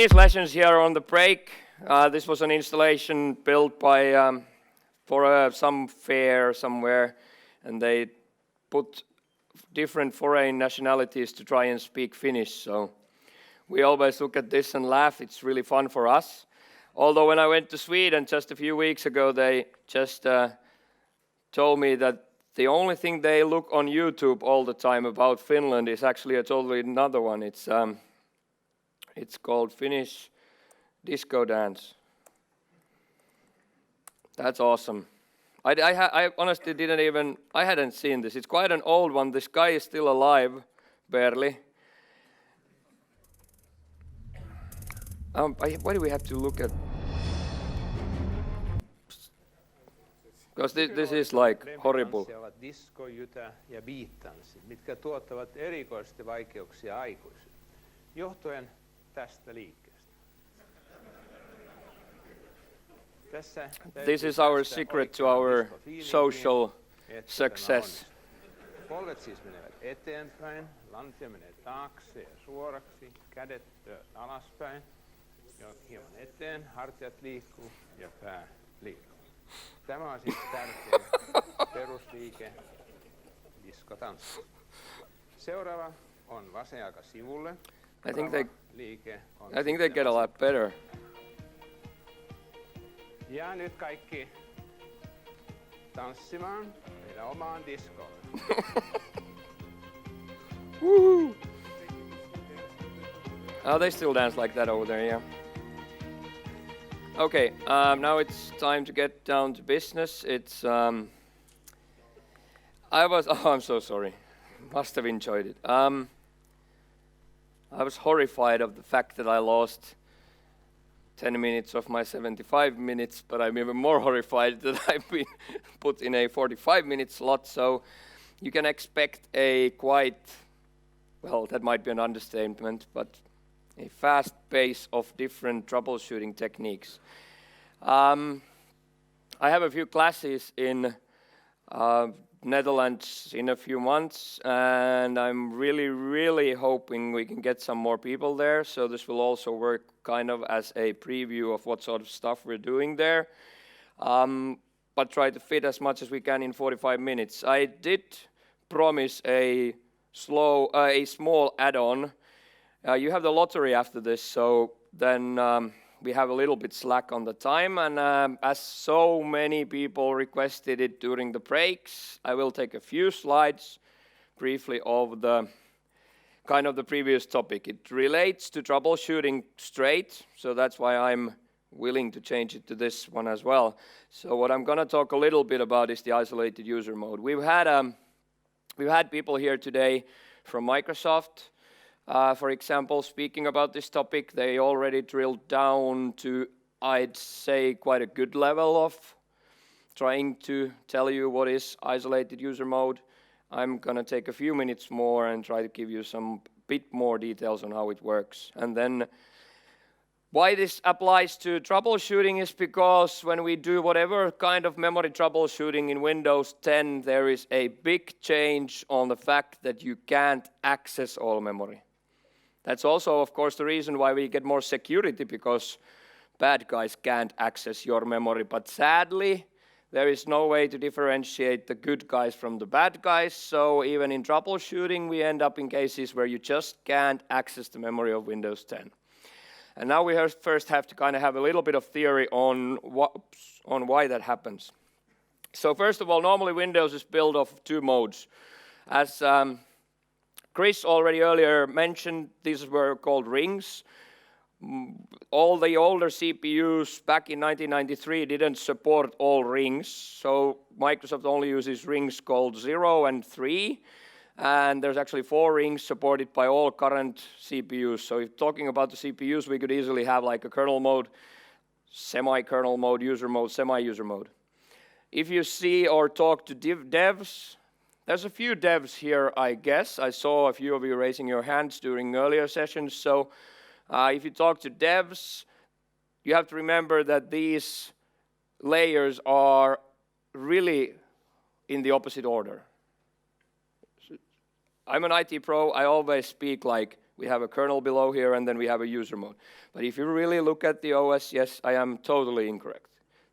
Finnish lessons here on the break. This was an installation built by for some fair somewhere, and they put different foreign nationalities to try and speak Finnish. So we always look at this and laugh. It's really fun for us. Although when I went to Sweden just a few weeks ago, they just told me that the only thing they look on YouTube all the time about Finland is actually a totally another one. It's called Finnish disco dance. That's awesome. I honestly I hadn't seen this. It's quite an old one. This guy is still alive, barely. Why do we have to look at? Because this is like horrible. Ovat disco, jytä ja beattanssit, mitkä tuottavat erikoisesti vaikeuksia aikuisille, johtuen tästä liikkeestä. This is our secret to our social success. Polvet siis menevät eteenpäin, lantia menee taakse ja suoraksi, kädet alaspäin, hieman eteen, hartiat liikkuu ja pää liikkuu. Tämä on siis tärkeä perusliike diskotanssissa. Seuraava on vasen jalka sivulle. I think they get a lot better. Ja nyt kaikki tanssimaan meidän omaan diskoon. Woo! Oh, they still dance like that over there, yeah. Okay, now it's time to get down to business. I'm so sorry. Must have enjoyed it. I was horrified of the fact that I lost 10 minutes of my 75 minutes, but I'm even more horrified that I've been put in a 45-minute slot, so you can expect a quite, well, that might be an understatement, but a fast pace of different troubleshooting techniques. I have a few classes in Netherlands in a few months, and I'm really hoping we can get some more people there, so this will also work kind of as a preview of what sort of stuff we're doing there, but try to fit as much as we can in 45 minutes. I did promise a small add-on. You have the lottery after this, so then we have a little bit slack on the time, and as so many people requested it during the breaks, I will take a few slides briefly of the kind of the previous topic. It relates to troubleshooting straight, so that's why I'm willing to change it to this one as well. So what I'm going to talk a little bit about is the isolated user mode. We've had people here today from Microsoft, for example, speaking about this topic. They already drilled down to, I'd say, quite a good level of trying to tell you what is isolated user mode. I'm going to take a few minutes more and try to give you some bit more details on how it works. And then why this applies to troubleshooting is because when we do whatever kind of memory troubleshooting in Windows 10, there is a big change on the fact that you can't access all memory. That's also, of course, the reason why we get more security, because bad guys can't access your memory. But sadly, there is no way to differentiate the good guys from the bad guys. So even in troubleshooting, we end up in cases where you just can't access the memory of Windows 10. And now we first have to kind of have a little bit of theory on why that happens. So first of all, normally Windows is built of two modes. As Chris already earlier mentioned, these were called rings. All the older CPUs back in 1993 didn't support all rings, so Microsoft only uses rings called 0 and 3, and there's actually 4 rings supported by all current CPUs. So if talking about the CPUs, we could easily have like a kernel mode, semi-kernel mode, user mode, semi-user mode. If you see or talk to devs, there's a few devs here, I guess. I saw a few of you raising your hands during earlier sessions. So if you talk to devs, you have to remember that these layers are really in the opposite order. I'm an IT pro. I always speak like We have a kernel below here, and then we have a user mode. But if you really look at the OS, yes, I am totally incorrect.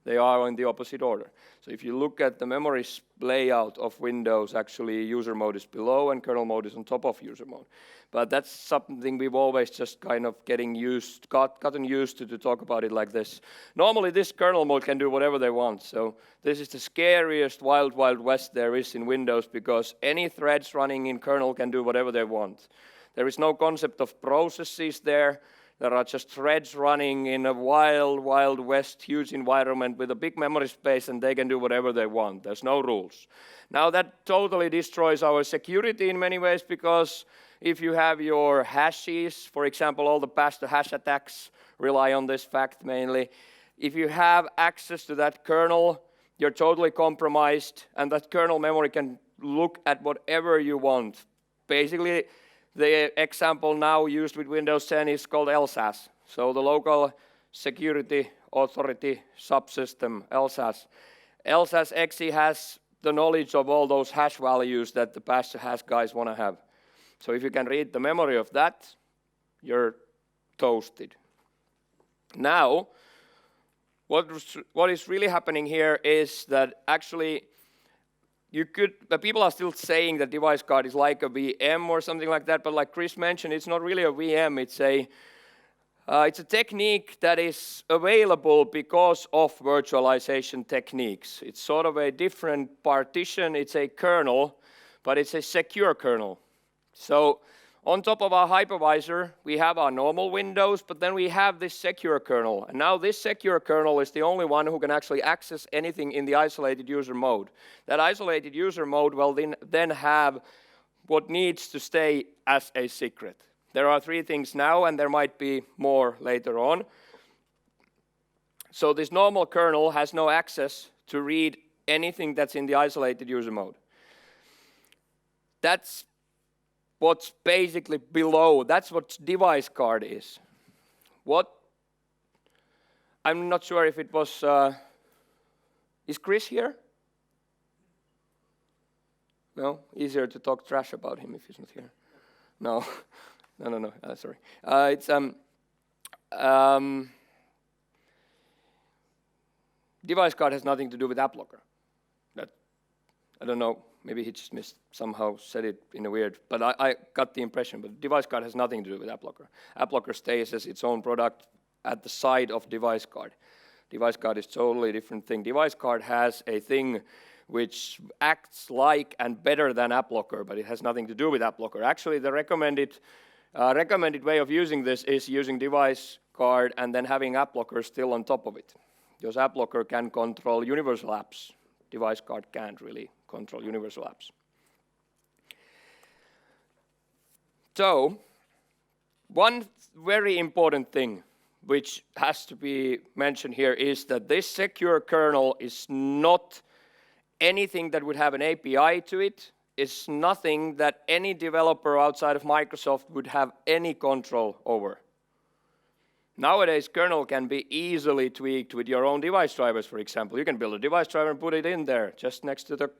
They are in the opposite order. So if you look at the memory layout of Windows, actually user mode is below and kernel mode is on top of user mode. But that's something we've always just kind of gotten used to talk about it like this. Normally this kernel mode can do whatever they want. So this is the scariest wild, wild west there is in Windows, because any threads running in kernel can do whatever they want. There is no concept of processes there. There are just threads running in a wild, wild west, huge environment with a big memory space, and they can do whatever they want. There's no rules. Now that totally destroys our security in many ways, because if you have your hashes, for example, all the pass-to-hash attacks rely on this fact mainly. If you have access to that kernel, you're totally compromised, and that kernel memory can look at whatever you want. Basically, the example now used with Windows 10 is called LSAS. So the local security authority subsystem, LSAS. LSAS exe has the knowledge of all those hash values that the pass-to-hash guys want to have. So if you can read the memory of that, you're toasted. Now, what is really happening here is that actually people are still saying that device card is like a VM or something like that, but like Chris mentioned, it's not really a VM. It's a technique that is available because of virtualization techniques. It's sort of a different partition. It's a kernel, but it's a secure kernel. So on top of our hypervisor, we have our normal Windows, but then we have this secure kernel. And now this secure kernel is the only one who can actually access anything in the isolated user mode. That isolated user mode will then have what needs to stay as a secret. There are 3 things now, and there might be more later on. So this normal kernel has no access to read anything that's in the isolated user mode. That's what's basically below. That's what device card is. I'm not sure if it was, is Chris here? No? Easier to talk trash about him if he's not here. No, no, sorry. Device card has nothing to do with app locker. I don't know. Maybe he just somehow said it in a weird, but I got the impression. But device card has nothing to do with app locker. App locker stays as its own product at the side of device card. Device card is totally different thing. Device card has a thing which acts like and better than app locker, but it has nothing to do with app locker. Actually, the recommended way of using this is using device card and then having app locker still on top of it. Because app locker can control universal apps. Device card can't really control universal apps. So, one very important thing which has to be mentioned here is that this secure kernel is not anything that would have an API to it. It's nothing that any developer outside of Microsoft would have any control over. Nowadays, kernel can be easily tweaked with your own device drivers, for example. You can build a device driver and put it in there, just next to the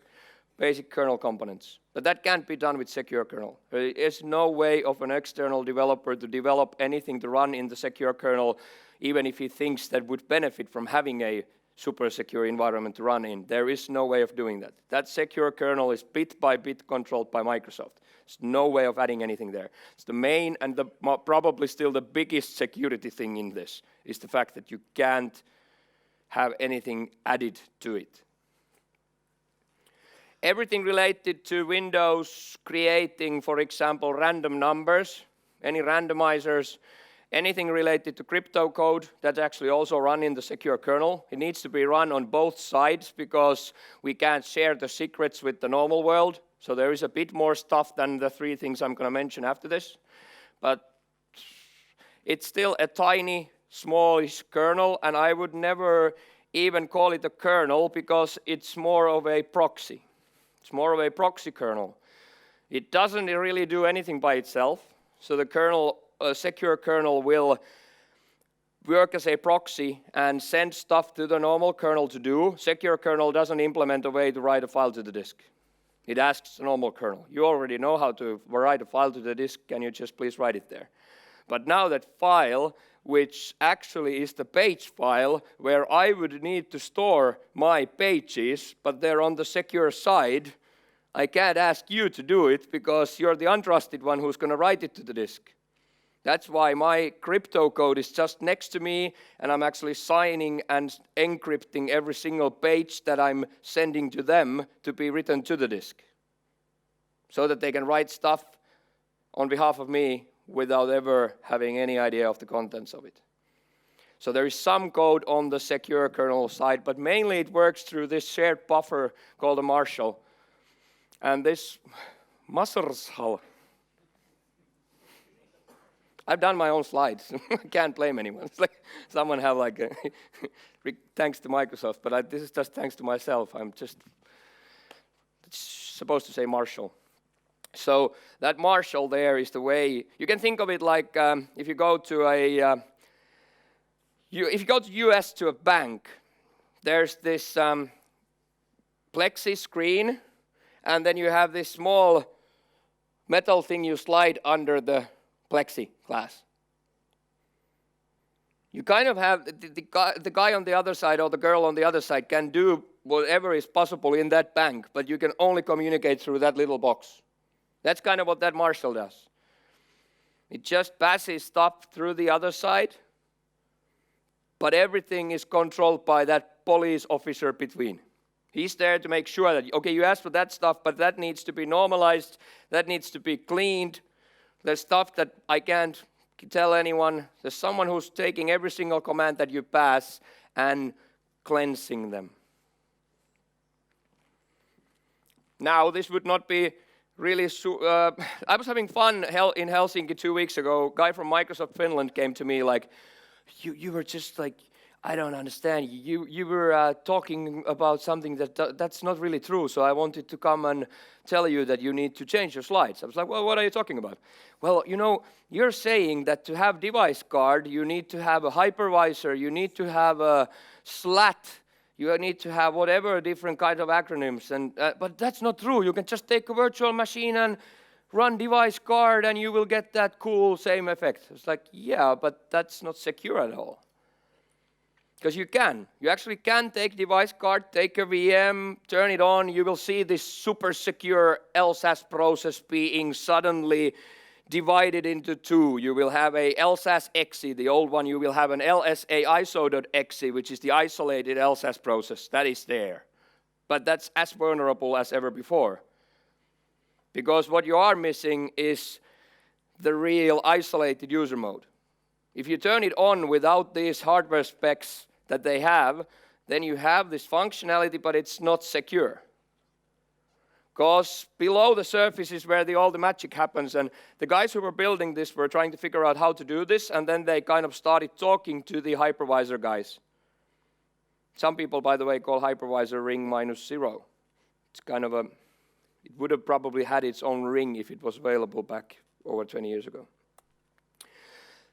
basic kernel components. But that can't be done with secure kernel. There is no way of an external developer to develop anything to run in the secure kernel, even if he thinks that would benefit from having a super secure environment to run in. There is no way of doing that. That secure kernel is bit by bit controlled by Microsoft. There's no way of adding anything there. It's the main and probably still the biggest security thing in this is the fact that you can't have anything added to it. Everything related to Windows creating, for example, random numbers, any randomizers, anything related to crypto code that's actually also run in the secure kernel. It needs to be run on both sides because we can't share the secrets with the normal world. So there is a bit more stuff than the 3 things I'm going to mention after this. But it's still a tiny, smallish kernel, and I would never even call it a kernel because it's more of a proxy. It's more of a proxy kernel. It doesn't really do anything by itself. So the kernel, secure kernel will work as a proxy and send stuff to the normal kernel to do. Secure kernel doesn't implement a way to write a file to the disk. It asks the normal kernel. You already know how to write a file to the disk. Can you just please write it there? But now that file, which actually is the page file where I would need to store my pages, but they're on the secure side, I can't ask you to do it because you're the untrusted one who's going to write it to the disk. That's why my crypto code is just next to me, and I'm actually signing and encrypting every single page that I'm sending to them to be written to the disk, so that they can write stuff on behalf of me without ever having any idea of the contents of it. So there is some code on the secure kernel side, but mainly it works through this shared buffer called a marshal. And this Masarshal, I've done my own slides. I can't blame anyone. It's like someone have like a thanks to Microsoft, but this is just thanks to myself. I'm just supposed to say Marshall. So that Marshall there is the way you can think of it like if you go to if you go to US to a bank, there's this plexi screen, and then you have this small metal thing you slide under the plexiglass. You kind of have the guy on the other side or the girl on the other side can do whatever is possible in that bank, but you can only communicate through that little box. That's kind of what that Marshall does. It just passes stuff through the other side, but everything is controlled by that police officer between. He's there to make sure that, okay, you asked for that stuff, but that needs to be normalized, that needs to be cleaned. There's stuff that I can't tell anyone. There's someone who's taking every single command that you pass and cleansing them. Now, this would not be really... I was having fun in Helsinki 2 weeks ago. A guy from Microsoft Finland came to me like, you were just like, I don't understand. You were talking about something that's not really true, so I wanted to come and tell you that you need to change your slides. I was like, well, what are you talking about? Well, you know, you're saying that to have device guard, you need to have a hypervisor, you need to have a Slat, you need to have whatever different kind of acronyms. But that's not true. You can just take a virtual machine and run device guard, and you will get that cool same effect. It's like, yeah, but that's not secure at all. Because you actually can take device guard, take a VM, turn it on, you will see this super secure LSAS process being suddenly divided into two. You will have a LSAS.exe, the old one, you will have an LSA ISO.exe, which is the isolated LSAS process. That is there. But that's as vulnerable as ever before. Because what you are missing is the real isolated user mode. If you turn it on without these hardware specs that they have, then you have this functionality, but it's not secure. Because below the surface is where all the magic happens, and the guys who were building this were trying to figure out how to do this, and then they kind of started talking to the hypervisor guys. Some people, by the way, call hypervisor ring -0. It's kind of it would have probably had its own ring if it was available back over 20 years ago.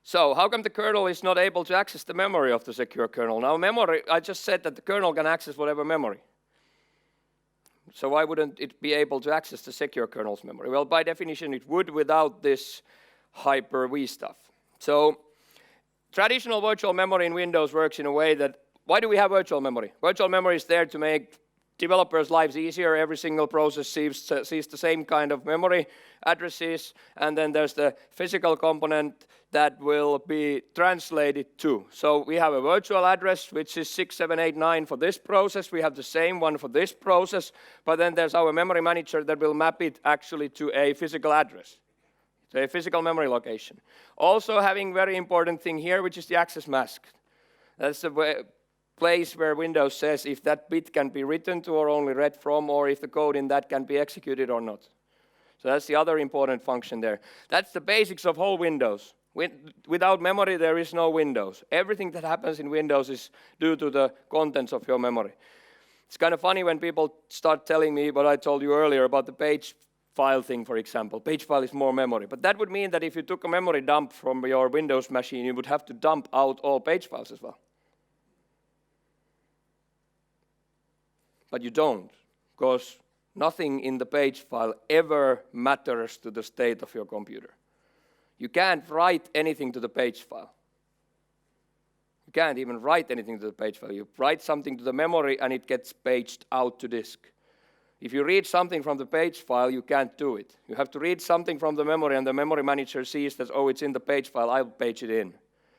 So how come the kernel is not able to access the memory of the secure kernel? Now memory, I just said that the kernel can access whatever memory. So why wouldn't it be able to access the secure kernel's memory? Well, by definition it would without this Hyper-V stuff. So traditional virtual memory in Windows works in a way that, why do we have virtual memory? Virtual memory is there to make developers' lives easier. Every single process sees the same kind of memory addresses, and then there's the physical component that will be translated to. So we have a virtual address, which is 6789 for this process. We have the same one for this process, but then there's our memory manager that will map it actually to a physical address, to a physical memory location. Also having very important thing here, which is the access mask. That's the place where Windows says if that bit can be written to or only read from, or if the code in that can be executed or not. So that's the other important function there. That's the basics of whole Windows. Without memory, there is no Windows. Everything that happens in Windows is due to the contents of your memory. It's kind of funny when people start telling me what I told you earlier about the page file thing, for example. Page file is more memory. But that would mean that if you took a memory dump from your Windows machine, you would have to dump out all page files as well. But you don't, because nothing in the page file ever matters to the state of your computer. You can't write anything to the page file. You can't even write anything to the page file. You write something to the memory and it gets paged out to disk. If you read something from the page file, you can't do it. You have to read something from the memory and the memory manager sees that, oh, it's in the page file, I'll page it in.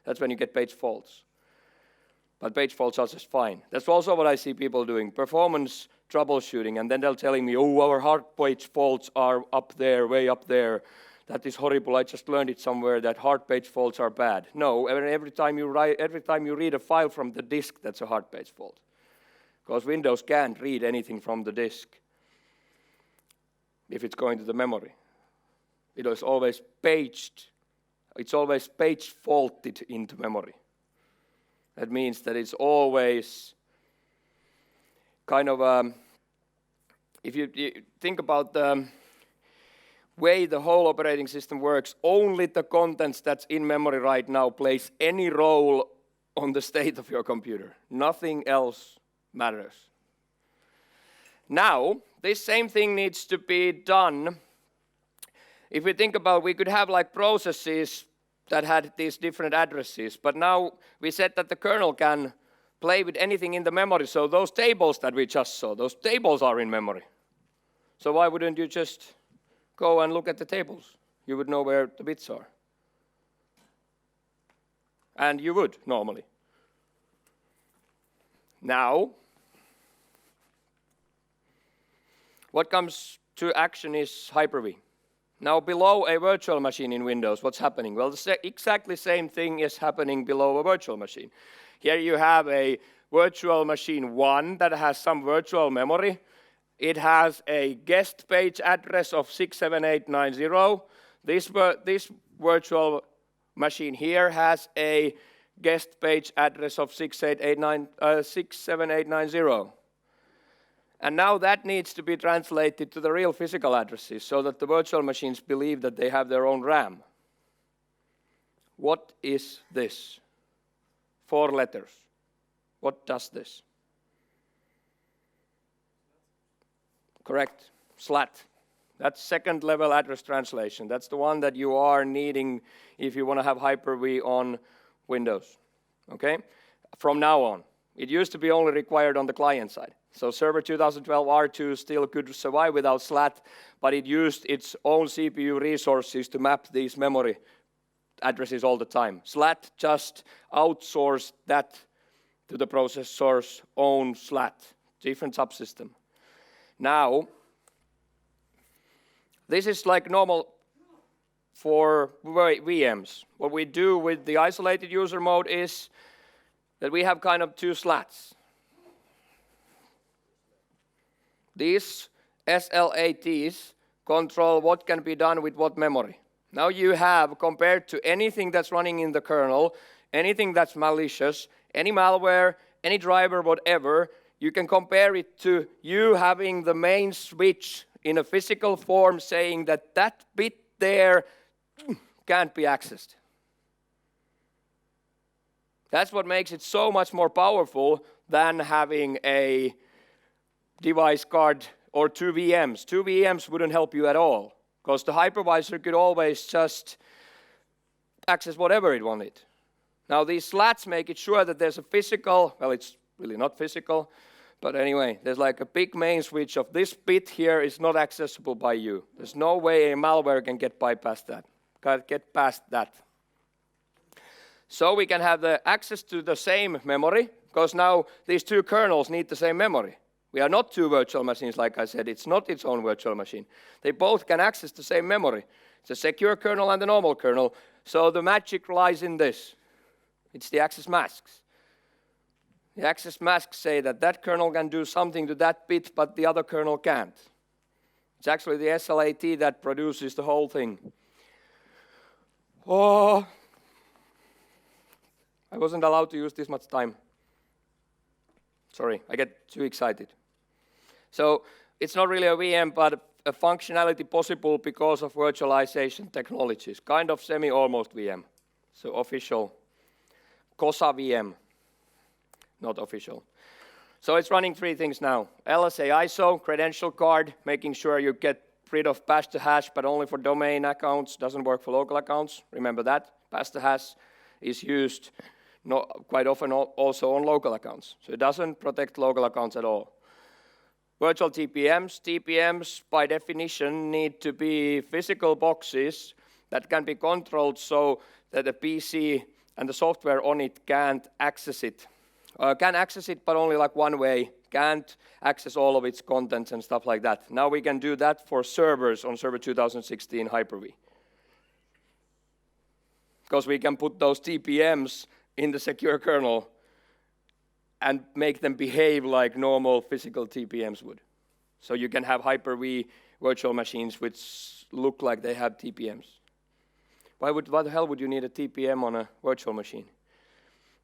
That's when you get page faults. But page faults are just fine. That's also what I see people doing, performance troubleshooting, and then they're telling me, oh, our hard page faults are up there, way up there. That is horrible. I just learned it somewhere that hard page faults are bad. No, every time you read a file from the disk, that's a hard page fault. Because Windows can't read anything from the disk if it's going to the memory. It is always paged. It's always page faulted into memory. That means that it's always kind of, if you think about the way the whole operating system works, only the contents that's in memory right now plays any role on the state of your computer. Nothing else matters. Now, this same thing needs to be done. If we think about, we could have like processes that had these different addresses, but now we said that the kernel can play with anything in the memory, so those tables that we just saw, those tables are in memory. So why wouldn't you just go and look at the tables? You would know where the bits are. And you would, normally. Now, what comes to action is Hyper-V. Now, below a virtual machine in Windows, what's happening? Well, the exactly same thing is happening below a virtual machine. Here you have a virtual machine 1 that has some virtual memory. It has a guest page address of 67890. This virtual machine here has a guest page address of 67890. And now that needs to be translated to the real physical addresses so that the virtual machines believe that they have their own RAM. What is this? 4 letters. What does this? Correct. Slat. That's second level address translation. That's the one that you are needing if you want to have Hyper-V on Windows. Okay? From now on. It used to be only required on the client side. So Server 2012 R2 still could survive without Slat, but it used its own CPU resources to map these memory addresses all the time. Slat just outsourced that to the processor's own Slat, different subsystem. Now, this is like normal for VMs. What we do with the isolated user mode is that we have kind of 2 slats. These SLATs control what can be done with what memory. Now you have, compared to anything that's running in the kernel, anything that's malicious, any malware, any driver, whatever, you can compare it to you having the main switch in a physical form saying that that bit there can't be accessed. That's what makes it so much more powerful than having a device card or 2 VMs. 2 VMs wouldn't help you at all because the hypervisor could always just access whatever it wanted. Now these slats make it sure that there's a physical, well, it's really not physical, but anyway, there's like a big main switch of this bit here is not accessible by you. There's no way a malware can get past that. So we can have the access to the same memory because now these 2 kernels need the same memory. We are not 2 virtual machines, like I said. It's not its own virtual machine. They both can access the same memory. It's a secure kernel and a normal kernel. So the magic lies in this. It's the access masks. The access masks say that that kernel can do something to that bit, but the other kernel can't. It's actually the SLAT that produces the whole thing. Oh, I wasn't allowed to use this much time. Sorry, I get too excited. So it's not really a VM, but a functionality possible because of virtualization technologies. Kind of semi-almost VM. So official COSA VM, not official. So it's running 3 things now. LSA ISO, credential card, making sure you get rid of pass to hash, but only for domain accounts, doesn't work for local accounts. Remember that. Pass to hash is used quite often also on local accounts. So it doesn't protect local accounts at all. Virtual TPMs. TPMs, by definition, need to be physical boxes that can be controlled so that the PC and the software on it can't access it. Can access it, but only like one way. Can't access all of its contents and stuff like that. Now we can do that for servers on Server 2016 Hyper-V. Because we can put those TPMs in the secure kernel and make them behave like normal physical TPMs would. So you can have Hyper-V virtual machines which look like they have TPMs. Why the hell would you need a TPM on a virtual machine?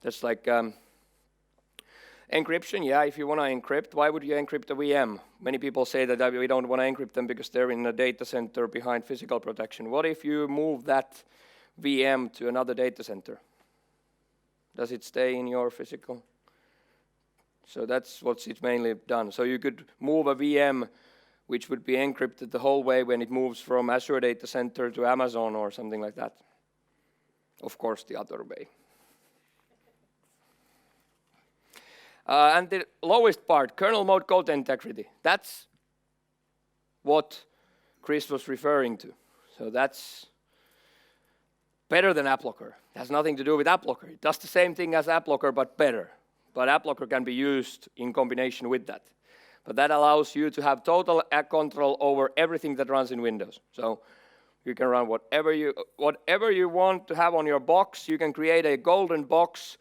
That's like encryption. Yeah, if you want to encrypt, why would you encrypt a VM? Many people say that we don't want to encrypt them because they're in a data center behind physical protection. What if you move that VM to another data center? Does it stay in your physical? So that's what it's mainly done. So you could move a VM which would be encrypted the whole way when it moves from Azure data center to Amazon or something like that. Of course, the other way. And the lowest part, kernel mode code integrity. That's what Chris was referring to. So that's better than AppLocker. It has nothing to do with AppLocker. It does the same thing as AppLocker, but better. But AppLocker can be used in combination with that. But that allows you to have total control over everything that runs in Windows. So you can run whatever you want to have on your box. You can create a golden box.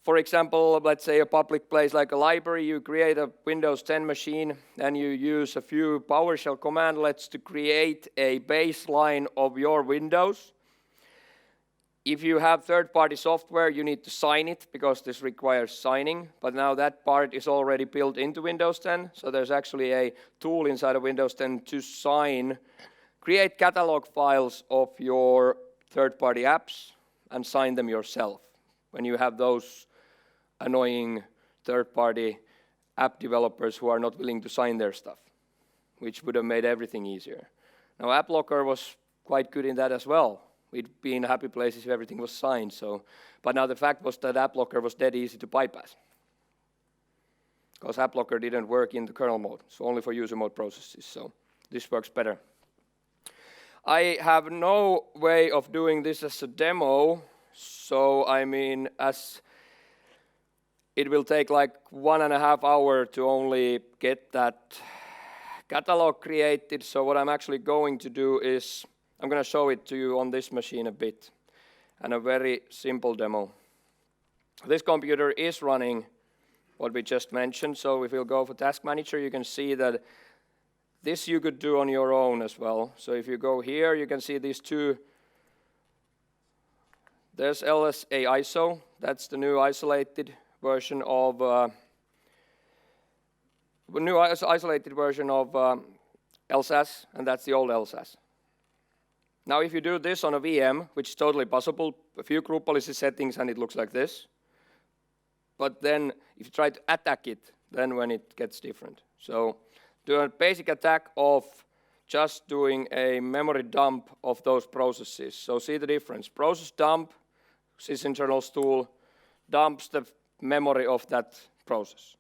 For example, let's say a public place like a library. You create a Windows 10 machine and you use a few PowerShell commandlets to create a baseline of your Windows. If you have third-party software, you need to sign it because this requires signing. But now that part is already built into Windows 10. So there's actually a tool inside of Windows 10 to sign, create catalog files of your third-party apps and sign them yourself. When you have those annoying third-party app developers who are not willing to sign their stuff, which would have made everything easier. Now, AppLocker was quite good in that as well. We'd be in happy places if everything was signed. But now the fact was that AppLocker was dead easy to bypass. Because AppLocker didn't work in the kernel mode. So only for user mode processes. So this works better. I have no way of doing this as a demo. So I mean, as it will take like 1.5 hours to only get that catalog created. So what I'm actually going to do is I'm going to show it to you on this machine a bit, and a very simple demo. This computer is running what we just mentioned, so if we'll go for Task Manager, you can see that this you could do on your own as well. So if you go here, you can see these two. There's LSA ISO, that's the new isolated version of LSAS, and that's the old LSAS. Now, if you do this on a VM, which is totally possible, a few group policy settings and it looks like this. But then, if you try to attack it, then when it gets different. So, do a basic attack of just doing a memory dump of those processes. So, see the difference. Process dump, sysinternals tool, dumps the memory of that process.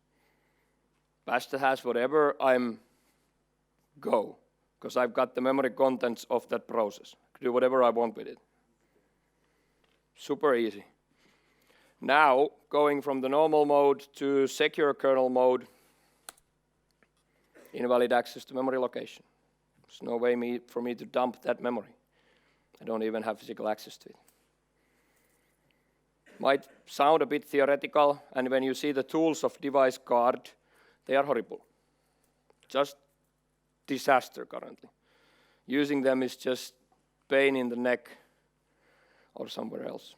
Pass the hash, whatever, I'm go. Because I've got the memory contents of that process. I can do whatever I want with it. Super easy. Now, going from the normal mode to secure kernel mode, invalid access to memory location. There's no way for me to dump that memory. I don't even have physical access to it. Might sound a bit theoretical, and when you see the tools of device guard, they are horrible. Just disaster currently. Using them is just pain in the neck or somewhere else.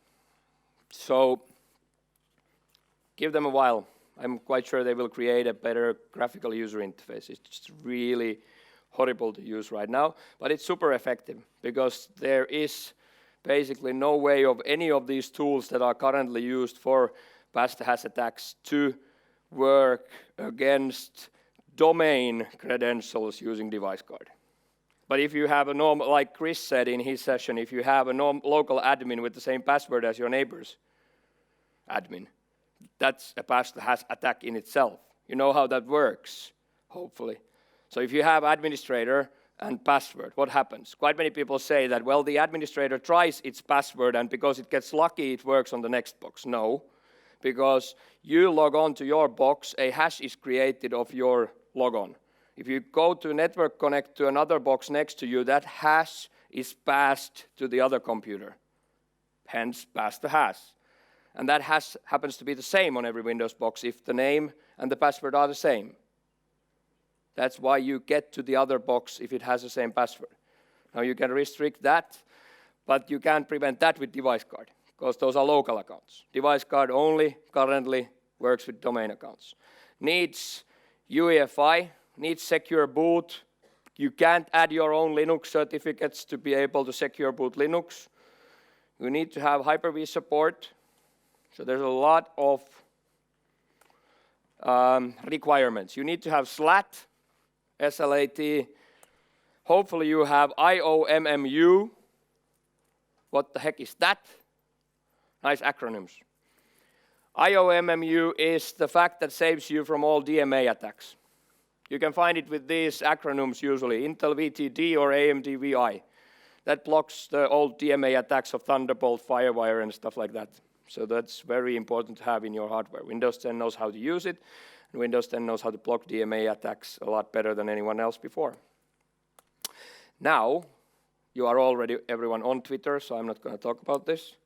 So give them a while. I'm quite sure they will create a better graphical user interface. It's just really horrible to use right now, but it's super effective because there is basically no way of any of these tools that are currently used for pass-the-hash attacks to work against domain credentials using device card. But if you have a normal, like Chris said in his session, if you have a local admin with the same password as your neighbor's admin, that's a pass-the-hash attack in itself. You know how that works, hopefully. So if you have administrator and password, what happens? Quite many people say that, well, the administrator tries its password and because it gets lucky, it works on the next box. No, because you log on to your box, a hash is created of your logon. If you go to network connect to another box next to you, that hash is passed to the other computer. Hence, pass the hash. And that hash happens to be the same on every Windows box if the name and the password are the same. That's why you get to the other box if it has the same password. Now you can restrict that, but you can't prevent that with device card, because those are local accounts. Device card only currently works with domain accounts. Needs UEFI, needs secure boot. You can't add your own Linux certificates to be able to secure boot Linux. You need to have Hyper-V support. So there's a lot of requirements. You need to have Slat, SLAT. Hopefully you have IOMMU. What the heck is that? Nice acronyms. IOMMU is the fact that saves you from all DMA attacks. You can find it with these acronyms usually, Intel VTD or AMD VI. That blocks the old DMA attacks of Thunderbolt, Firewire, and stuff like that. So that's very important to have in your hardware. Windows 10 knows how to use it, and Windows 10 knows how to block DMA attacks a lot better than anyone else before. Now, you are already everyone on Twitter, so I'm not going to talk about this.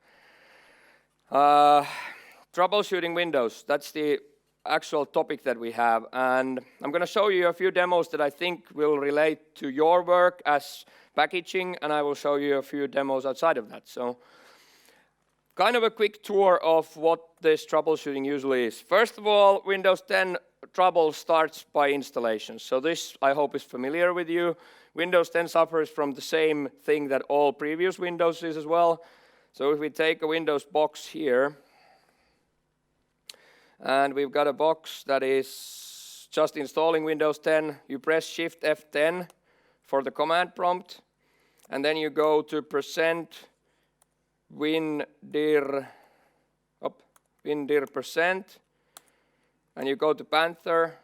Troubleshooting Windows, that's the actual topic that we have. And I'm going to show you a few demos that I think will relate to your work as packaging, and I will show you a few demos outside of that. So, kind of a quick tour of what this troubleshooting usually is. First of all, Windows 10 trouble starts by installation. So this, I hope, is familiar with you. Windows 10 suffers from the same thing that all previous Windows is as well. So if we take a Windows box here, and we've got a box that is just installing Windows 10, you press Shift F10 for the command prompt, and then you go to %windir %, and you go to Panther.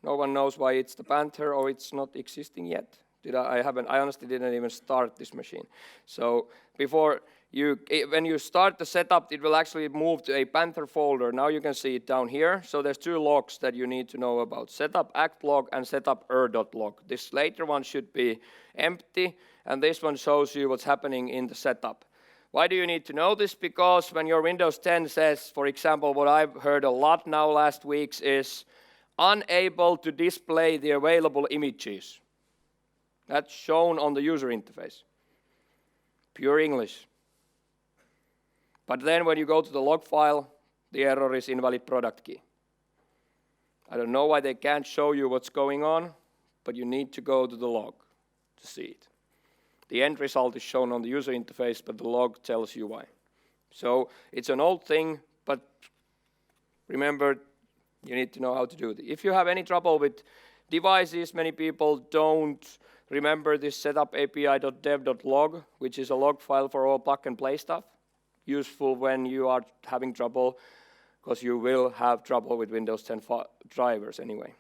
No one knows why it's the Panther or it's not existing yet. I honestly didn't even start this machine. So before when you start the setup, it will actually move to a Panther folder. Now you can see it down here. So there's two logs that you need to know about: setup act log and setup er.log. This later one should be empty, and this one shows you what's happening in the setup. Why do you need to know this? Because when your Windows 10 says, for example, what I've heard a lot now last weeks is unable to display the available images. That's shown on the user interface. Pure English. But then when you go to the log file, the error is invalid product key. I don't know why they can't show you what's going on, but you need to go to the log to see it. The end result is shown on the user interface, but the log tells you why. So it's an old thing, but remember, you need to know how to do it. If you have any trouble with devices, many people don't remember this setup api.dev.log, which is a log file for all plug and play stuff. Useful when you are having trouble, because you will have trouble with Windows 10 drivers anyway,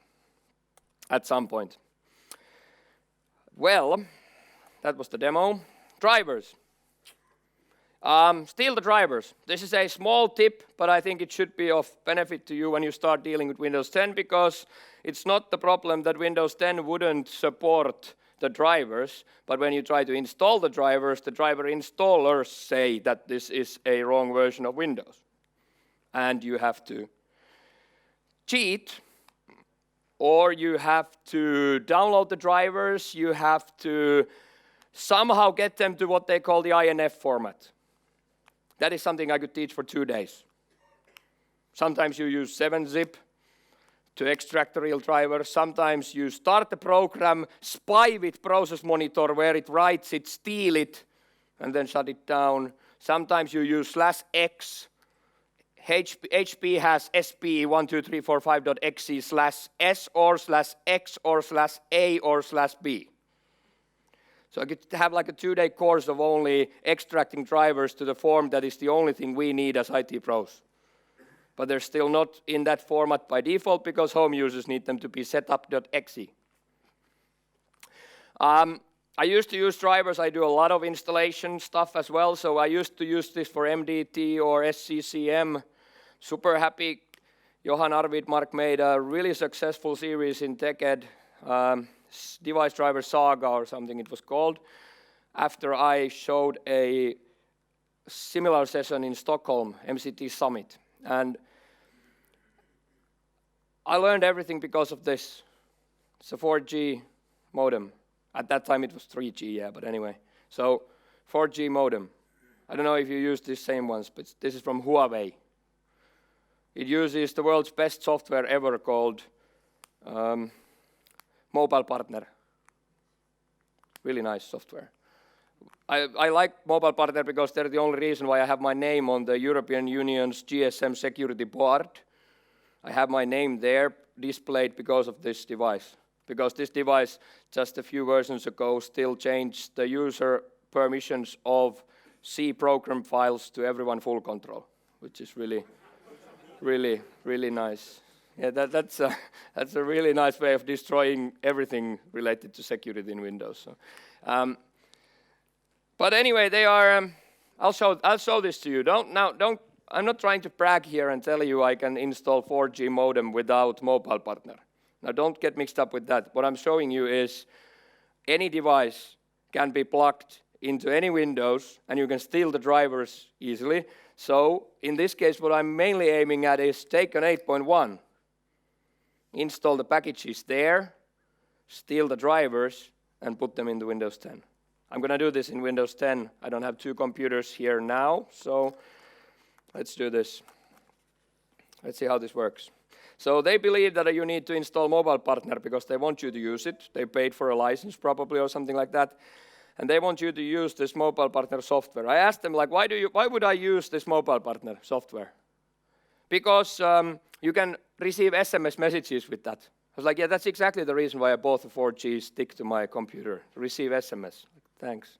at some point. Well, that was the demo. Drivers. Steal the drivers. This is a small tip, but I think it should be of benefit to you when you start dealing with Windows 10, because it's not the problem that Windows 10 wouldn't support the drivers, but when you try to install the drivers, the driver installers say that this is a wrong version of Windows. And you have to cheat, or you have to download the drivers, you have to somehow get them to what they call the INF format. That is something I could teach for 2 days. Sometimes you use 7-zip to extract the real driver. Sometimes you start the program, spy with process monitor where it writes it, steal it, and then shut it down. Sometimes you use /x HP has sp1234.5.exe/s or /x or /a or /b. So I could have like a 2-day course of only extracting drivers to the form that is the only thing we need as IT pros. But they're still not in that format by default because home users need them to be setup.exe. I used to use drivers. I do a lot of installation stuff as well. So I used to use this for MDT or SCCM. Super happy. Johan Arvid Mark made a really successful series in TechEd, Device Driver Saga or something it was called, after I showed a similar session in Stockholm, MCT Summit. And I learned everything because of this. It's a 4G modem. At that time it was 3G, yeah, but anyway. So 4G modem. I don't know if you use these same ones, but this is from Huawei. It uses the world's best software ever called Mobile Partner. Really nice software. I like Mobile Partner because they're the only reason why I have my name on the European Union's GSM security board. I have my name there displayed because of this device. Because this device, just a few versions ago, still changed the user permissions of C program files to everyone full control, which is really, really, really nice. Yeah, that's a really nice way of destroying everything related to security in Windows. So, but anyway, they are. I'll show this to you. I'm not trying to brag here and tell you I can install 4G modem without Mobile Partner. Now, don't get mixed up with that. What I'm showing you is any device can be plugged into any Windows, and you can steal the drivers easily. So, in this case, what I'm mainly aiming at is take an 8.1, install the packages there, steal the drivers, and put them into Windows 10. I'm going to do this in Windows 10. I don't have two computers here now, so let's do this. Let's see how this works. So they believe that you need to install Mobile Partner because they want you to use it. They paid for a license probably or something like that. And they want you to use this Mobile Partner software. I asked them, like, why would I use this Mobile Partner software? Because you can receive SMS messages with that. I was like, yeah, that's exactly the reason why I bought a 4G stick to my computer, to receive SMS. Thanks.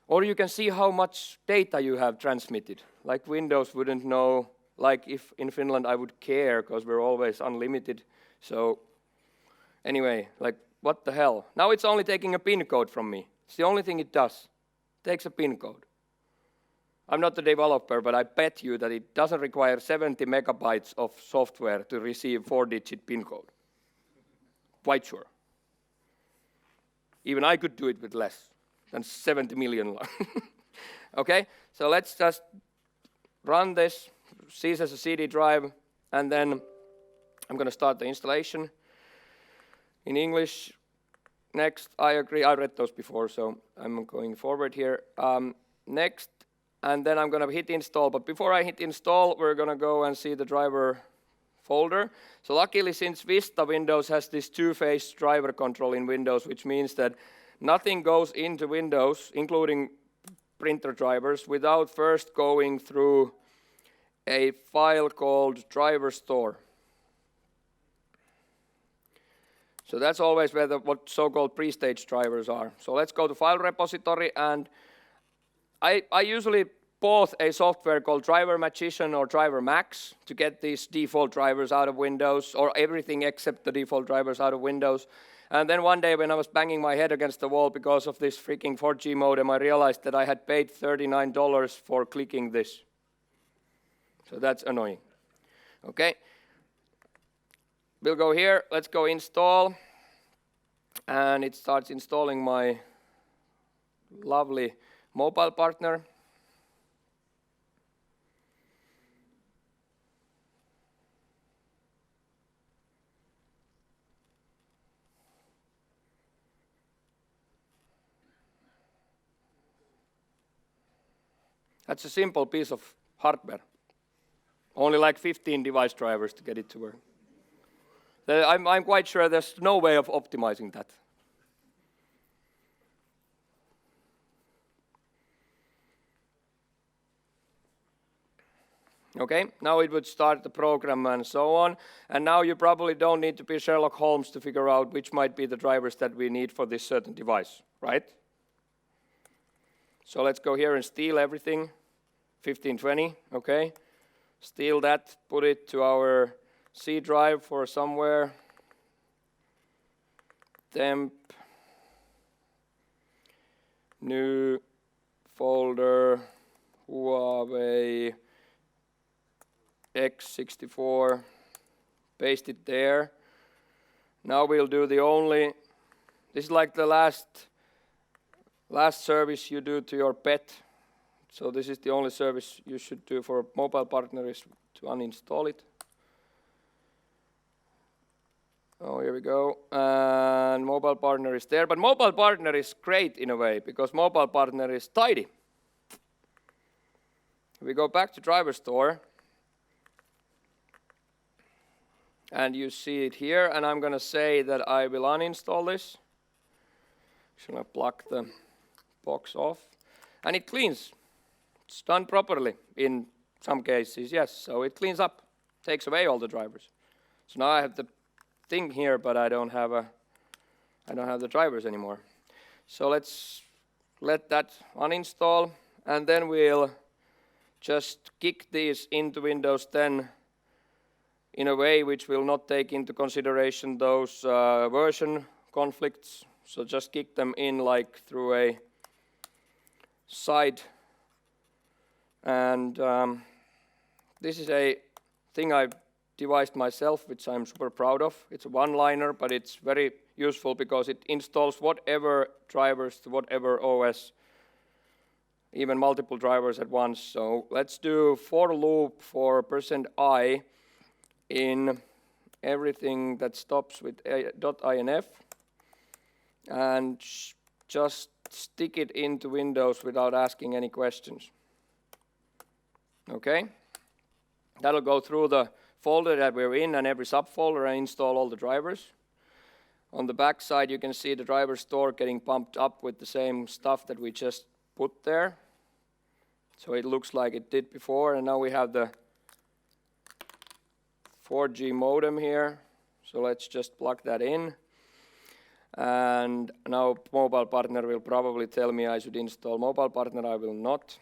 Or you can see how much data you have transmitted. Like Windows wouldn't know, like if in Finland I would care, because we're always unlimited. So anyway, like what the hell? Now it's only taking a PIN code from me. It's the only thing it does. It takes a PIN code. I'm not the developer, but I bet you that it doesn't require 70 megabytes of software to receive 4-digit PIN code. Quite sure. Even I could do it with less than 70 million. Okay, so let's just run this, seize as a CD drive, and then I'm going to start the installation in English. Next, I agree. I read those before, so I'm going forward here. Next, and then I'm going to hit install. But before I hit install, we're going to go and see the driver folder. So luckily, since Vista Windows has this two-phase driver control in Windows, which means that nothing goes into Windows, including printer drivers, without first going through a file called driver store. So that's always where what so-called pre-stage drivers are. So let's go to file repository, and I usually bought a software called Driver Magician or Driver Max to get these default drivers out of Windows, or everything except the default drivers out of Windows. And then one day when I was banging my head against the wall because of this freaking 4G modem, I realized that I had paid $39 for clicking this. So that's annoying. Okay. We'll go here. Let's go install. And it starts installing my lovely Mobile Partner. That's a simple piece of hardware. Only like 15 device drivers to get it to work. I'm quite sure there's no way of optimizing that. Okay, now it would start the program and so on. And now you probably don't need to be Sherlock Holmes to figure out which might be the drivers that we need for this certain device, right? So let's go here and steal everything, 1520, okay? Steal that, put it to our C drive for somewhere. Temp, new folder, Huawei X64, paste it there. Now we'll do the only, this is like the last service you do to your pet. So this is the only service you should do for a mobile partner is to uninstall it. Oh, here we go. And mobile partner is there. But mobile partner is great in a way because mobile partner is tidy. We go back to driver store. And you see it here. And I'm going to say that I will uninstall this. Shall I plug the box off? And it cleans. It's done properly in some cases, yes. So it cleans up, takes away all the drivers. So now I have the thing here, but I don't have the drivers anymore. So let's let that uninstall, and then we'll just kick these into Windows 10 in a way which will not take into consideration those version conflicts. So just kick them in like through a side. And this is a thing I've devised myself, which I'm super proud of. It's a one-liner, but it's very useful because it installs whatever drivers to whatever OS, even multiple drivers at once. So let's do for loop for %i in everything that stops with .inf and just stick it into Windows without asking any questions. Okay? That'll go through the folder that we're in and every subfolder and install all the drivers. On the back side you can see the driver store getting pumped up with the same stuff that we just put there. So it looks like it did before, and now we have the 4G modem here. So let's just plug that in. And now mobile partner will probably tell me I should install mobile partner. I will not.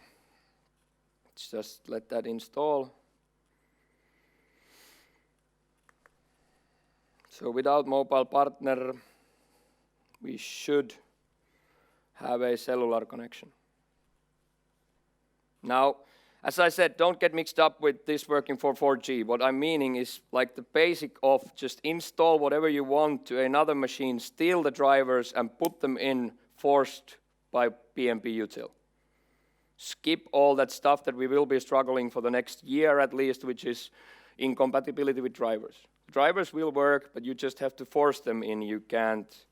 Let's just let that install. So without mobile partner, we should have a cellular connection. Now, as I said, don't get mixed up with this working for 4G. What I'm meaning is like the basic of just install whatever you want to another machine, steal the drivers and put them in forced by PMP util. Skip all that stuff that we will be struggling for the next year at least, which is incompatibility with drivers. Drivers will work, but you just have to force them in. You can't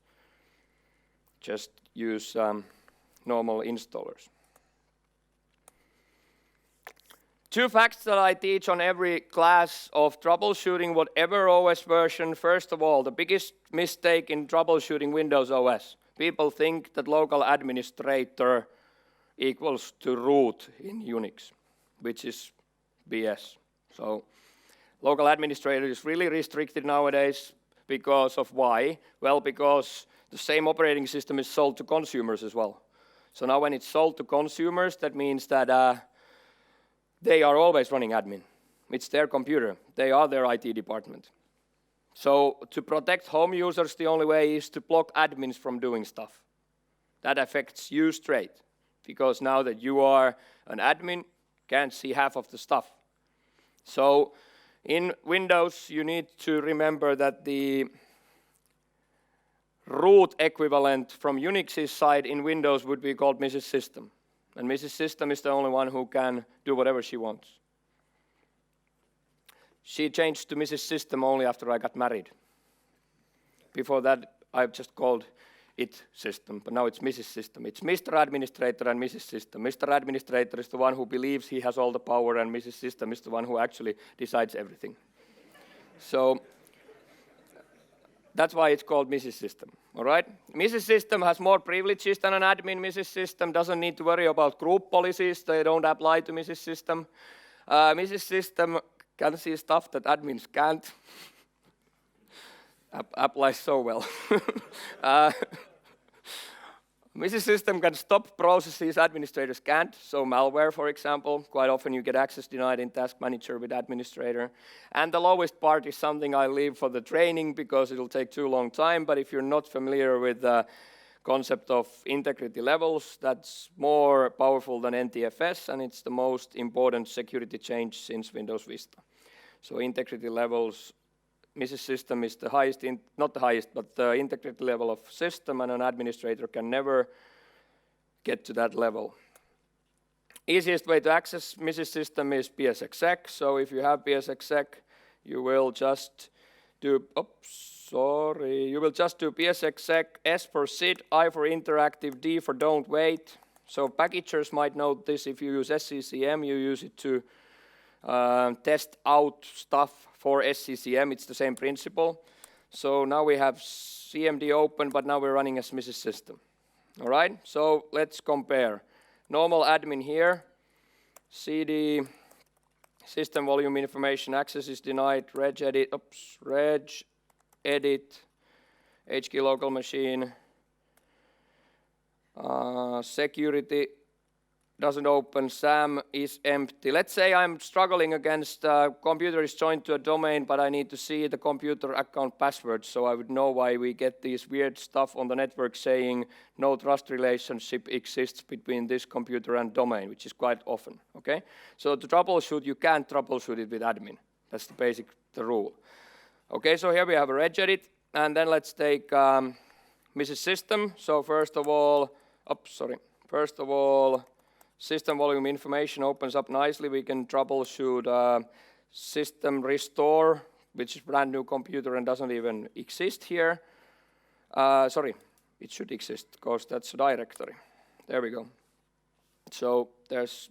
just use normal installers. 2 facts that I teach on every class of troubleshooting, whatever OS version. First of all, the biggest mistake in troubleshooting Windows OS. People think that local administrator equals to root in Unix, which is BS. So local administrator is really restricted nowadays because of why? Well, because the same operating system is sold to consumers as well. So now when it's sold to consumers, that means that they are always running admin. It's their computer. They are their IT department. So to protect home users, the only way is to block admins from doing stuff. That affects you straight, because now that you are an admin, can't see half of the stuff. So in Windows, you need to remember that the root equivalent from Unix's side in Windows would be called Mrs. System. And Mrs. System is the only one who can do whatever she wants. She changed to Mrs. System only after I got married. Before that, I've just called it System, but now it's Mrs. System. It's Mr. Administrator and Mrs. System. Mr. Administrator is the one who believes he has all the power, and Mrs. System is the one who actually decides everything. So that's why it's called Mrs. System, all right? Mrs. System has more privileges than an admin. Mrs. System doesn't need to worry about group policies. They don't apply to Mrs. System. Mrs. System can see stuff that admins can't. Applies so well. Mrs. System can stop processes administrators can't, so malware, for example. Quite often you get access denied in Task Manager with administrator. And the lowest part is something I leave for the training because it'll take too long time, but if you're not familiar with the concept of integrity levels, that's more powerful than NTFS, and it's the most important security change since Windows Vista. So integrity levels, Mrs. System is the highest, not the highest, but the integrity level of system, and an administrator can never get to that level. Easiest way to access Mrs. System is psexec. So if you have psexec, you will just do, you will just do psexec, S for SID, I for interactive, D for don't wait. So packagers might know this. If you use SCCM, you use it to test out stuff for SCCM. It's the same principle. So now we have CMD open, but now we're running as Mrs. System. All right, so let's compare. Normal admin here, CD, system volume information access is denied, regedit, HK local machine, security doesn't open, SAM is empty. Let's say I'm struggling against computer is joined to a domain, but I need to see the computer account password, so I would know why we get these weird stuff on the network saying no trust relationship exists between this computer and domain, which is quite often, okay? So to troubleshoot, you can't troubleshoot it with admin. That's the rule. Okay, so here we have a Regedit, and then let's take Mrs. System. So first of all, system volume information opens up nicely. We can troubleshoot system restore, which is brand new computer and doesn't even exist here. It should exist because that's a directory. There we go. So there's,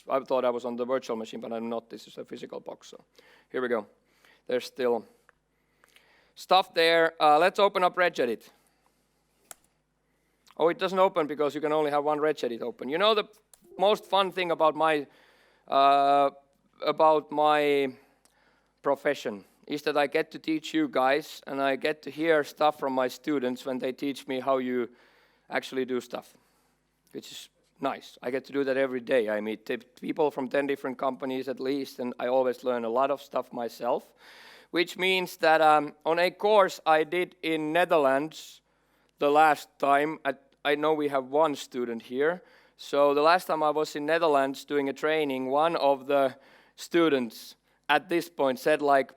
I thought I was on the virtual machine, but I'm not. This is a physical box. So here we go. There's still stuff there. Let's open up Regedit. Oh, it doesn't open because you can only have one Regedit open. You know the most fun thing about my profession is that I get to teach you guys, and I get to hear stuff from my students when they teach me how you actually do stuff, which is nice. I get to do that every day. I meet people from 10 different companies at least, and I always learn a lot of stuff myself, which means that on a course I did in Netherlands the last time, I know we have one student here. So the last time I was in Netherlands doing a training, one of the students at this point said like,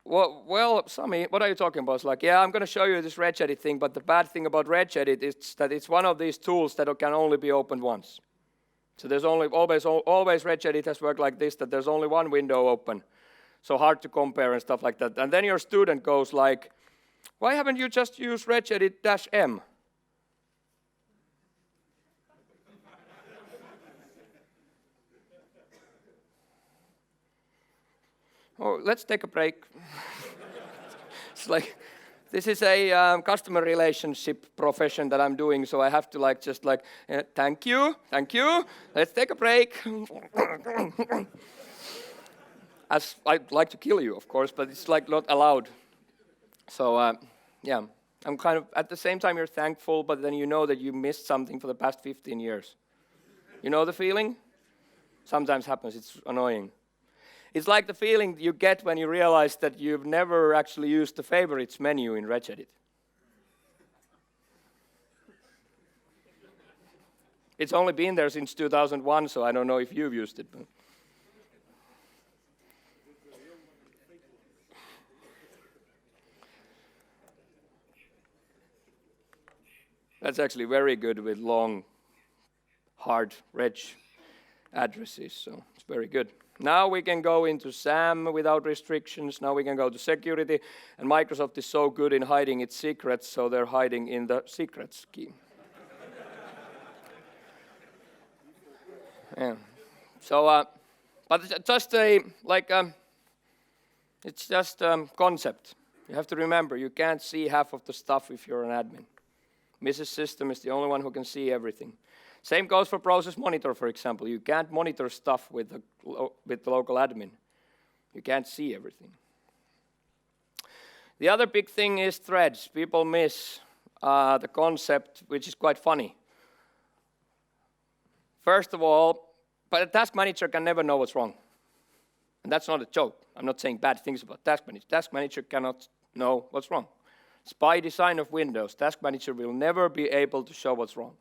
well, Sami, what are you talking about? It's like, yeah, I'm going to show you this Regedit thing, but the bad thing about Regedit is that it's one of these tools that can only be opened once. So there's always Regedit has worked like this, that there's only one window open. So hard to compare and stuff like that. And then your student goes like, why haven't you just used Regedit-M? Oh, let's take a break. It's like, this is a customer relationship profession that I'm doing, so I have to thank you, let's take a break. As I'd like to kill you, of course, but it's like not allowed. So, yeah, I'm kind of, at the same time you're thankful, but then you know that you missed something for the past 15 years. You know the feeling? Sometimes happens, it's annoying. It's like the feeling you get when you realize that you've never actually used the favorites menu in Regedit. It's only been there since 2001, so I don't know if you've used it. But that's actually very good with long, hard reg addresses, so it's very good. Now we can go into SAM without restrictions. Now we can go to security. And Microsoft is so good in hiding its secrets, so they're hiding in the secrets key. Yeah. So, but it's just it's just concept. You have to remember, you can't see half of the stuff if you're an admin. Mrs. System is the only one who can see everything. Same goes for process monitor, for example. You can't monitor stuff with the local admin. You can't see everything. The other big thing is threads. People miss the concept, which is quite funny. First of all, but a task manager can never know what's wrong. And that's not a joke. I'm not saying bad things about task manager. Task manager cannot know what's wrong. It's by design of Windows. Task manager will never be able to show what's wrong.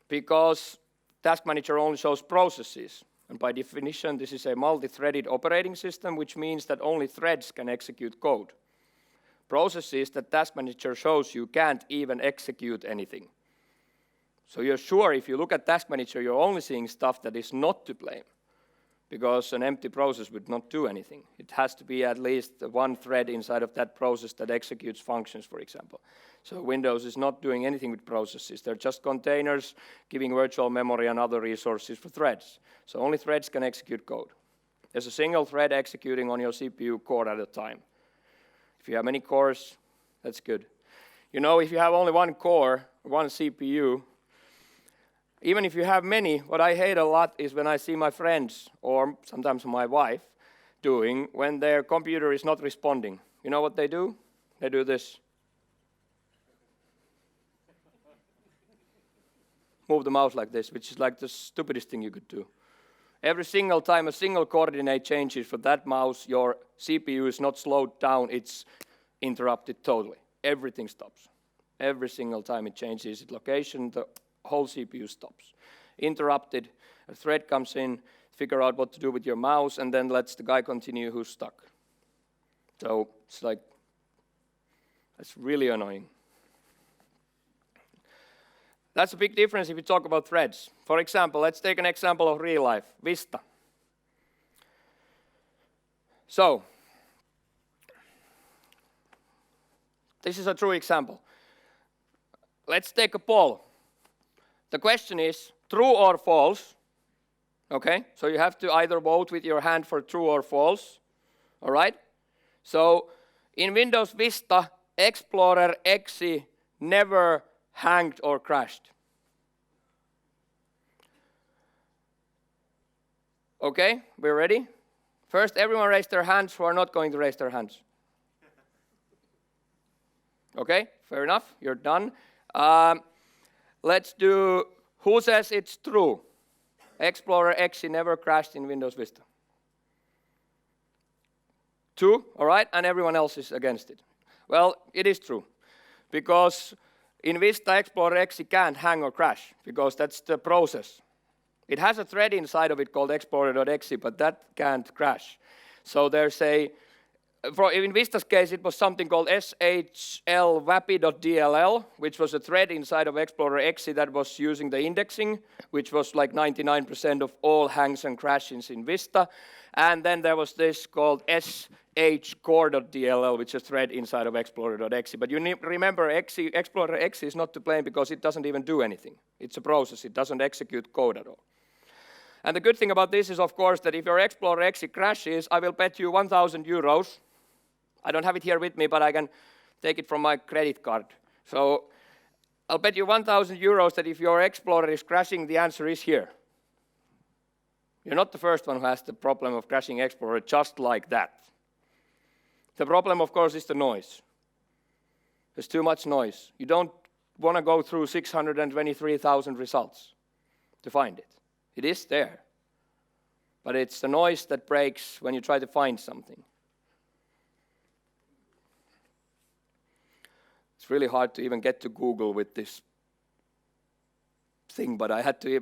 Because task manager only shows processes. And by definition, this is a multi-threaded operating system, which means that only threads can execute code. Processes that task manager shows you can't even execute anything. So you're sure if you look at task manager, you're only seeing stuff that is not to blame, because an empty process would not do anything. It has to be at least one thread inside of that process that executes functions, for example. So Windows is not doing anything with processes. They're just containers giving virtual memory and other resources for threads. So only threads can execute code. There's a single thread executing on your CPU core at a time. If you have many cores, that's good. You know, if you have only one core, one CPU, even if you have many, what I hate a lot is when I see my friends, or sometimes my wife, doing when their computer is not responding. You know what they do? They do this. Move the mouse like this, which is like the stupidest thing you could do. Every single time a single coordinate changes for that mouse, your CPU is not slowed down, it's interrupted totally. Everything stops. Every single time it changes its location, the whole CPU stops. Interrupted, a thread comes in, figure out what to do with your mouse, and then lets the guy continue who's stuck. So it's like, that's really annoying. That's a big difference if you talk about threads. For example, let's take an example of real life, Vista. So, this is a true example. Let's take a poll. The question is true or false. Okay, so you have to either vote with your hand for true or false. All right? So, in Windows Vista, Explorer XE never hanged or crashed. Okay, we're ready? First, everyone raise their hands who are not going to raise their hands. Okay, fair enough, you're done. Let's do, who says it's true? Explorer XE never crashed in Windows Vista. 2, all right, and everyone else is against it. Well, it is true, because in Vista, Explorer XE can't hang or crash, because that's the process. It has a thread inside of it called explorer.exe, but that can't crash. So there's in Vista's case, it was something called shlwappy.dll, which was a thread inside of Explorer XE that was using the indexing, which was like 99% of all hangs and crashes in Vista. And then there was this called shcore.dll, which is a thread inside of explorer.exe. But you remember, Explorer XE is not to blame because it doesn't even do anything. It's a process. It doesn't execute code at all. And the good thing about this is, of course, that if your Explorer XE crashes, I will bet you 1,000 euros. I don't have it here with me, but I can take it from my credit card. So I'll bet you 1,000 euros that if your Explorer is crashing, the answer is here. You're not the first one who has the problem of crashing Explorer just like that. The problem, of course, is the noise. There's too much noise. You don't want to go through 623,000 results to find it. It is there. But it's the noise that breaks when you try to find something. It's really hard to even get to Google with this thing, but I had to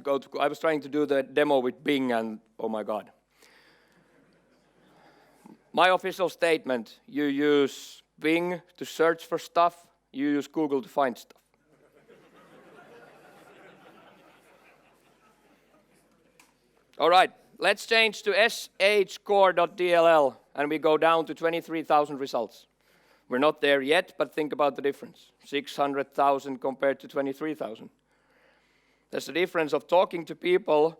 go to, I was trying to do the demo with Bing and oh my God. My official statement, you use Bing to search for stuff, you use Google to find stuff. All right, let's change to shcore.dll and we go down to 23,000 results. We're not there yet, but think about the difference. 600,000 compared to 23,000. There's a difference of talking to people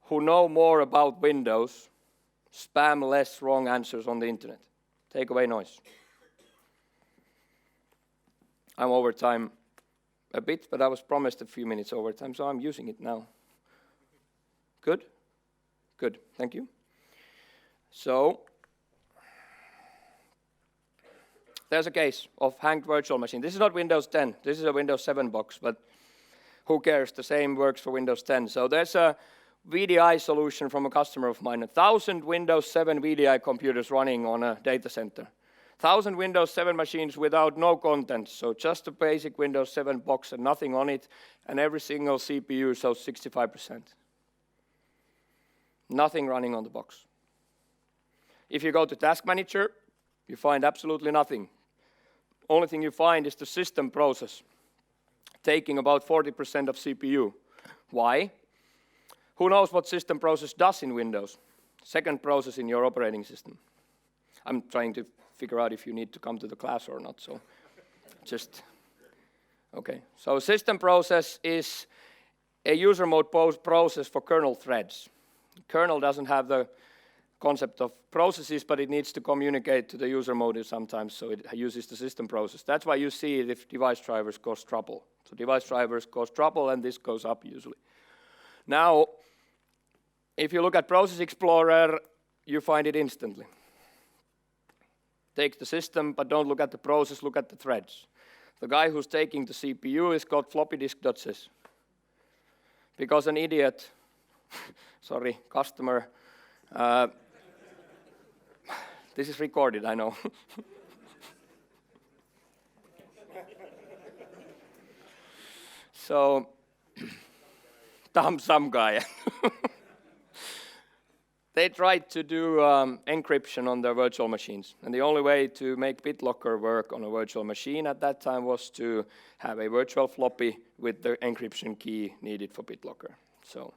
who know more about Windows, spam less wrong answers on the internet. Take away noise. I'm over time a bit, but I was promised a few minutes overtime, so I'm using it now. Good? Good, thank you. So, there's a case of hanged virtual machine. This is not Windows 10, this is a Windows 7 box, but who cares, the same works for Windows 10. So there's a VDI solution from a customer of mine, 1,000 Windows 7 VDI computers running on a data center. 1,000 Windows 7 machines without no content, so just a basic Windows 7 box and nothing on it, and every single CPU shows 65%. Nothing running on the box. If you go to Task Manager, you find absolutely nothing. Only thing you find is the system process, taking about 40% of CPU. Why? Who knows what system process does in Windows? Second process in your operating system. I'm trying to figure out if you need to come to the class or not, so just, okay. So system process is a user mode process for kernel threads. Kernel doesn't have the concept of processes, but it needs to communicate to the user mode sometimes, so it uses the system process. That's why you see it if device drivers cause trouble. So device drivers cause trouble, and this goes up usually. Now, if you look at Process Explorer, you find it instantly. Take the system, but don't look at the process, look at the threads. The guy who's taking the CPU is called floppydisk.sys. Because an idiot, sorry, customer, this is recorded, I know. So, some guy. They tried to do encryption on their virtual machines. And the only way to make BitLocker work on a virtual machine at that time was to have a virtual floppy with the encryption key needed for BitLocker. So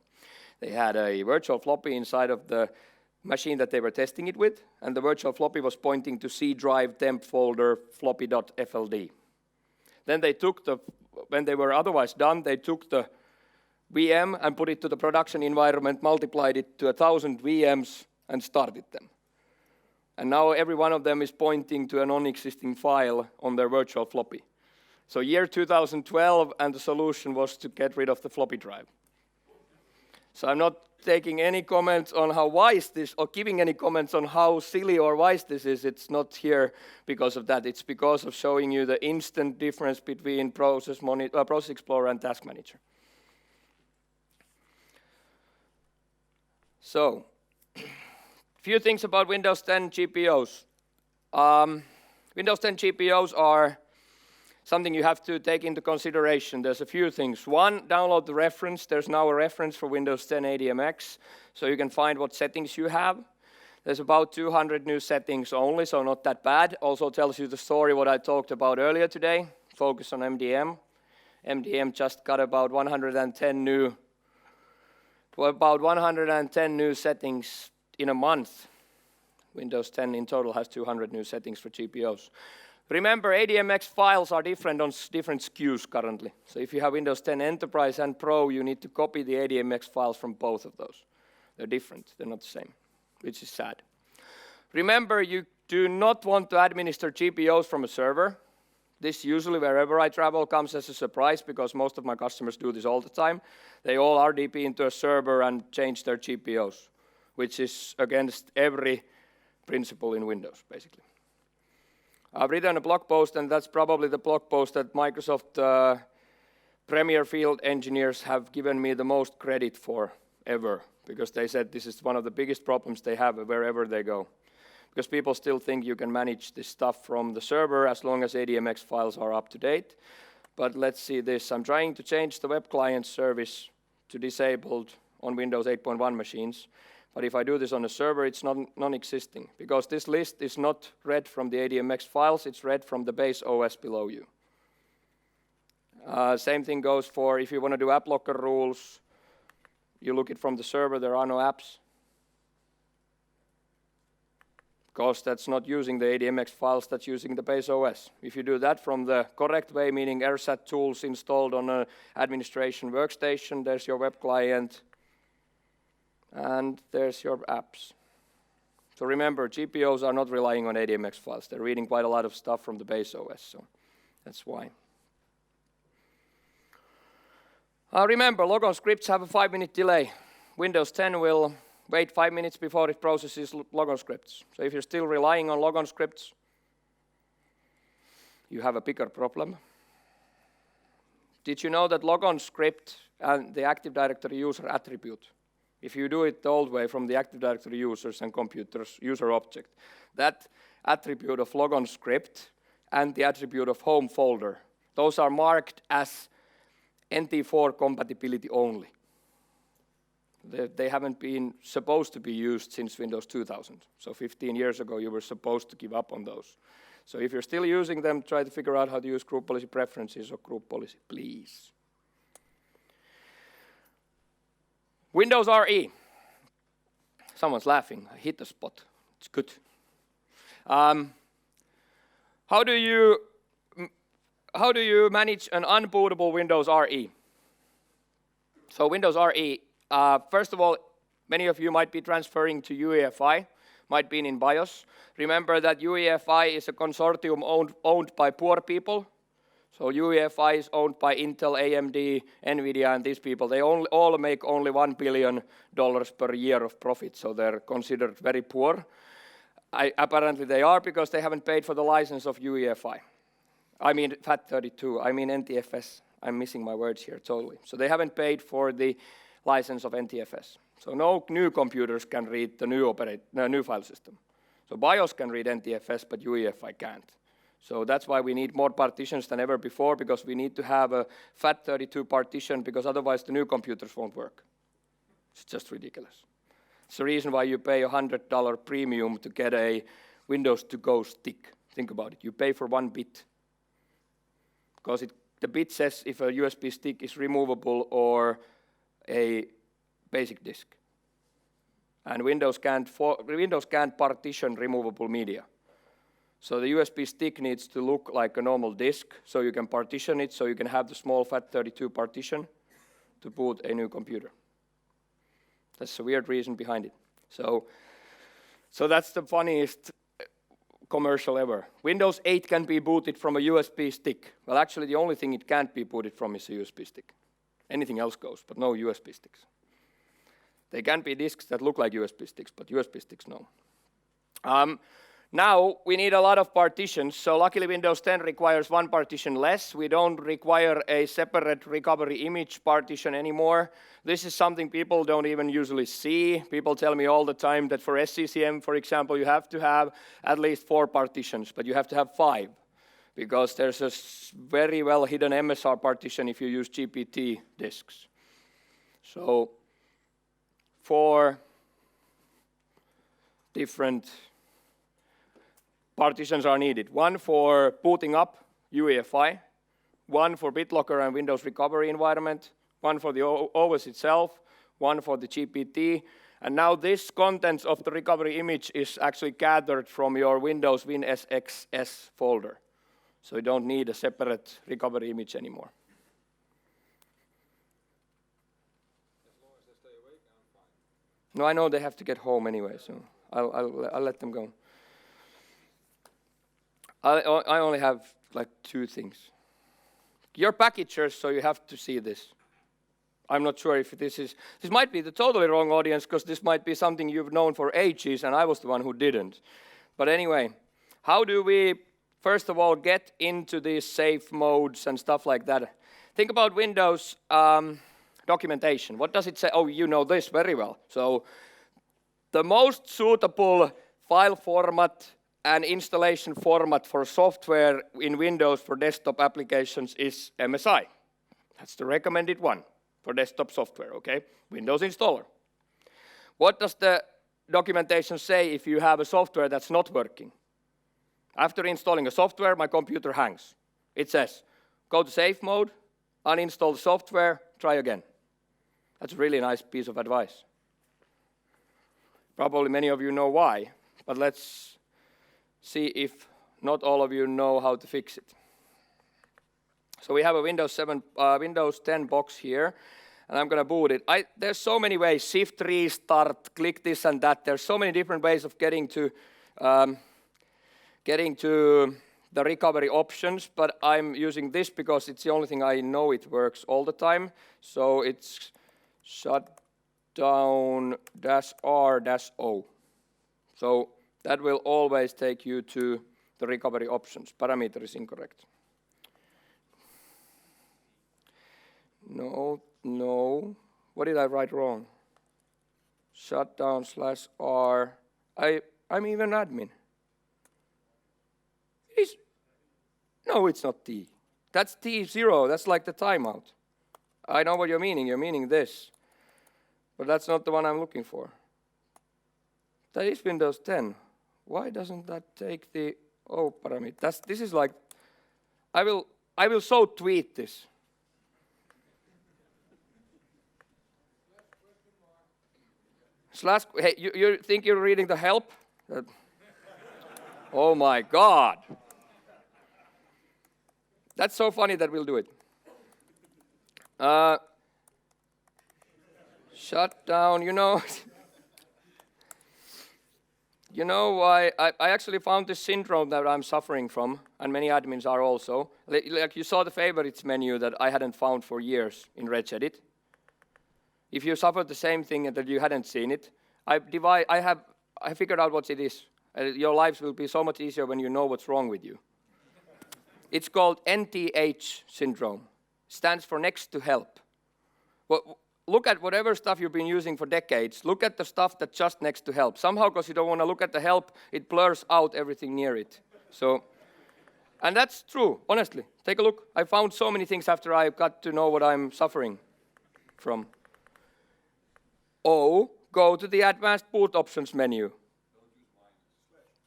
they had a virtual floppy inside of the machine that they were testing it with, and the virtual floppy was pointing to C drive temp folder floppy.fld. Then they took when they were otherwise done, they took the VM and put it to the production environment, multiplied it to 1,000 VMs and started them. And now every one of them is pointing to a non-existing file on their virtual floppy. So year 2012, and the solution was to get rid of the floppy drive. So I'm not taking any comments on how wise this, or giving any comments on how silly or wise this is. It's not here because of that. It's because of showing you the instant difference between Process Explorer and Task Manager. So, few things about Windows 10 GPOs. Windows 10 GPOs are something you have to take into consideration. There's a few things. One, download the reference. There's now a reference for Windows 10 ADMX, so you can find what settings you have. There's about 200 new settings only, so not that bad. Also tells you the story what I talked about earlier today. Focus on MDM. MDM just got about 110 new settings in a month. Windows 10 in total has 200 new settings for GPOs. Remember, ADMX files are different on different SKUs currently. So if you have Windows 10 Enterprise and Pro, you need to copy the ADMX files from both of those. They're different, they're not the same, which is sad. Remember, you do not want to administer GPOs from a server. This usually, wherever I travel, comes as a surprise because most of my customers do this all the time. They all RDP into a server and change their GPOs, which is against every principle in Windows, basically. I've written a blog post, and that's probably the blog post that Microsoft Premier Field engineers have given me the most credit for ever, because they said this is one of the biggest problems they have wherever they go. Because people still think you can manage this stuff from the server as long as ADMX files are up to date. But let's see this. I'm trying to change the web client service to disabled on Windows 8.1 machines. But if I do this on a server, it's non-existing, because this list is not read from the ADMX files, it's read from the base OS below you. Same thing goes for if you want to do app locker rules. You look it from the server, there are no apps, because that's not using the ADMX files, that's using the base OS. If you do that from the correct way, meaning AirSat tools installed on an administration workstation, there's your web client, and there's your apps. So remember, GPOs are not relying on ADMX files. They're reading quite a lot of stuff from the base OS, so that's why. Remember, logon scripts have a 5-minute delay. Windows 10 will wait 5 minutes before it processes logon scripts. So if you're still relying on logon scripts, you have a bigger problem. Did you know that logon script and the Active Directory user attribute, if you do it the old way from the Active Directory users and computers user object, that attribute of logon script and the attribute of home folder, those are marked as NT4 compatibility only. They haven't been supposed to be used since Windows 2000. So 15 years ago, you were supposed to give up on those. So if you're still using them, try to figure out how to use group policy preferences or group policy, please. Windows RE. Someone's laughing. I hit the spot. It's good. How do you manage an unbootable Windows RE? So Windows RE, first of all, many of you might be transferring to UEFI, might be in BIOS. Remember that UEFI is a consortium owned by poor people. So UEFI is owned by Intel, AMD, NVIDIA, and these people. They all make only $1 billion per year of profit, so they're considered very poor. Apparently they are, because they haven't paid for the license of UEFI. I mean FAT32, I mean NTFS. I'm missing my words here totally. So they haven't paid for the license of NTFS. So no new computers can read the new file system. So BIOS can read NTFS, but UEFI can't. So that's why we need more partitions than ever before, because we need to have a FAT32 partition, because otherwise the new computers won't work. It's just ridiculous. It's the reason why you pay $100 premium to get a Windows to go stick. Think about it. You pay for 1 bit, because the bit says if a USB stick is removable or a basic disk. And Windows can't partition removable media. So the USB stick needs to look like a normal disk, so you can partition it, so you can have the small FAT32 partition to boot a new computer. That's a weird reason behind it. So that's the funniest commercial ever. Windows 8 can be booted from a USB stick. Well, actually, the only thing it can't be booted from is a USB stick. Anything else goes, but no USB sticks. They can be disks that look like USB sticks, but USB sticks, no. Now, we need a lot of partitions, so luckily Windows 10 requires 1 partition less. We don't require a separate recovery image partition anymore. This is something people don't even usually see. People tell me all the time that for SCCM, for example, you have to have at least 4 partitions, but you have to have 5, because there's a very well hidden MSR partition if you use GPT disks. So 4 different partitions are needed. 1 for booting up UEFI, 1 for BitLocker and Windows recovery environment, 1 for the OS itself, 1 for the GPT, and now this contents of the recovery image is actually gathered from your Windows WinSXS folder. So you don't need a separate recovery image anymore. As long as they stay awake, I'm fine. No, I know they have to get home anyway, so I'll let them go. I only have like 2 things. You're packagers, so you have to see this. I'm not sure if this might be the totally wrong audience, because this might be something you've known for ages, and I was the one who didn't. But anyway, how do we, first of all, get into these safe modes and stuff like that? Think about Windows documentation. What does it say? Oh, you know this very well. So the most suitable file format and installation format for software in Windows for desktop applications is MSI. That's the recommended one for desktop software, okay? Windows installer. What does the documentation say if you have a software that's not working? After installing a software, my computer hangs. It says, go to safe mode, uninstall the software, try again. That's a really nice piece of advice. Probably many of you know why, but let's see if not all of you know how to fix it. So we have a Windows 10 box here, and I'm going to boot it. There's so many ways: shift, restart, click this and that. There's so many different ways of getting to the recovery options, but I'm using this because it's the only thing I know it works all the time. So it's shutdown -R-O. So that will always take you to the recovery options. Parameter is incorrect. No. What did I write wrong? Shutdown /R. I'm even admin. No, it's not T. That's T0. That's like the timeout. I know what you're meaning. You're meaning this. But that's not the one I'm looking for. That is Windows 10. Why doesn't that take the O parameter? This is like, I will so tweet this. Hey, you think you're reading the help? Oh my God. That's so funny that we'll do it. Shutdown, you know. You know why? I actually found this syndrome that I'm suffering from, and many admins are also. Like you saw the favorites menu that I hadn't found for years in Regedit. If you suffered the same thing and that you hadn't seen it, I figured out what it is. Your lives will be so much easier when you know what's wrong with you. It's called NTH syndrome. Stands for next to help. Well, look at whatever stuff you've been using for decades. Look at the stuff that's just next to help. Somehow, because you don't want to look at the help, it blurs out everything near it. So, and that's true, honestly. Take a look. I found so many things after I got to know what I'm suffering from. O, go to the advanced boot options menu.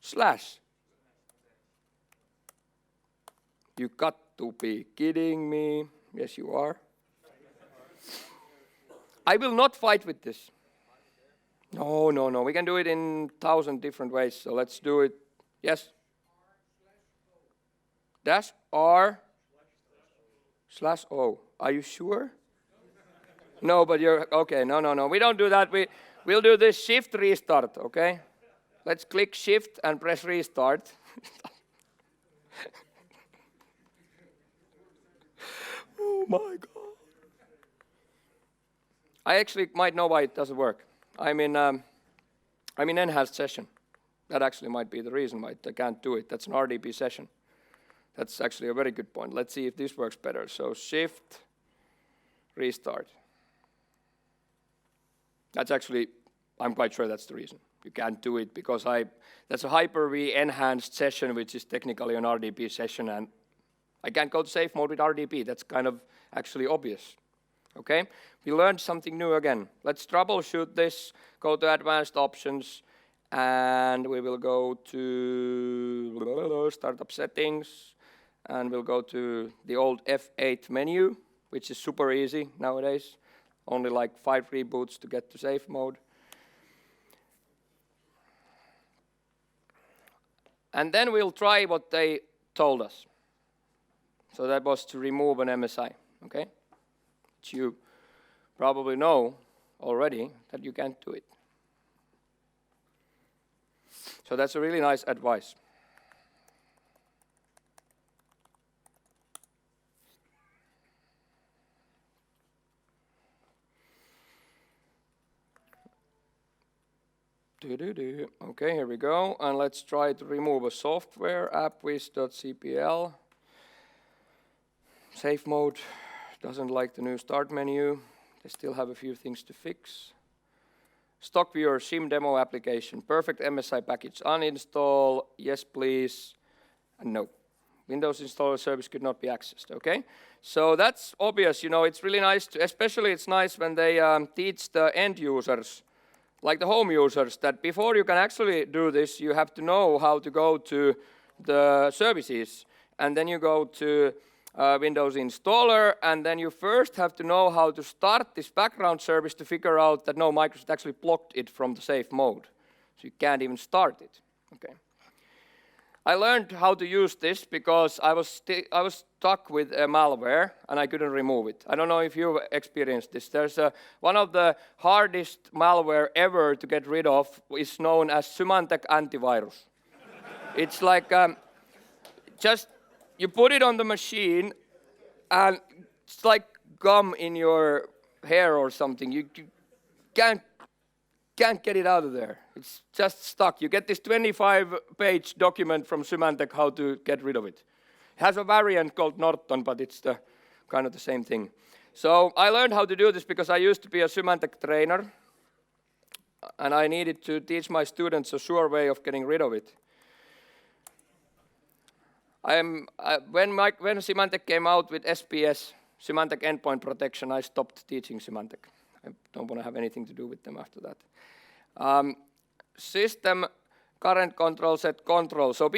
/. You got to be kidding me. Yes, you are. I will not fight with this. No. We can do it in 1,000 different ways. So let's do it. Yes? -R/O. Are you sure? No, but you're, okay, no. We don't do that. We'll do this shift restart, okay? Let's click shift and press restart. Oh my God. I actually might know why it doesn't work. I'm in enhanced session. That actually might be the reason why I can't do it. That's an RDP session. That's actually a very good point. Let's see if this works better. So shift, restart. That's actually, I'm quite sure that's the reason. You can't do it because that's a Hyper-V enhanced session, which is technically an RDP session, and I can't go to safe mode with RDP. That's kind of actually obvious. Okay? We learned something new again. Let's troubleshoot this, go to advanced options, and we will go to startup settings, and we'll go to the old F8 menu, which is super easy nowadays. Only like 5 reboots to get to safe mode. And then we'll try what they told us. So that was to remove an MSI, okay? Which you probably know already that you can't do it. So that's a really nice advice. Okay, here we go. And let's try to remove a software, appwiz.cpl. Safe mode doesn't like the new start menu. They still have a few things to fix. Stock viewer SIM demo application. Perfect MSI package. Uninstall. Yes, please. And no. Windows installer service could not be accessed. Okay? So that's obvious. You know, it's really nice. Especially it's nice when they teach the end users, like the home users, that before you can actually do this, you have to know how to go to the services. And then you go to Windows installer, and then you first have to know how to start this background service to figure out that no, Microsoft actually blocked it from the safe mode. So you can't even start it. Okay. I learned how to use this because I was stuck with a malware and I couldn't remove it. I don't know if you've experienced this. There's one of the hardest malware ever to get rid of is known as Symantec antivirus. It's like just, you put it on the machine, and it's like gum in your hair or something. You can't get it out of there. It's just stuck. You get this 25-page document from Symantec how to get rid of it. It has a variant called Norton, but it's kind of the same thing. So I learned how to do this because I used to be a Symantec trainer, and I needed to teach my students a sure way of getting rid of it. When Symantec came out with SPS, Symantec Endpoint Protection, I stopped teaching Symantec. I don't want to have anything to do with them after that. System current control set control. So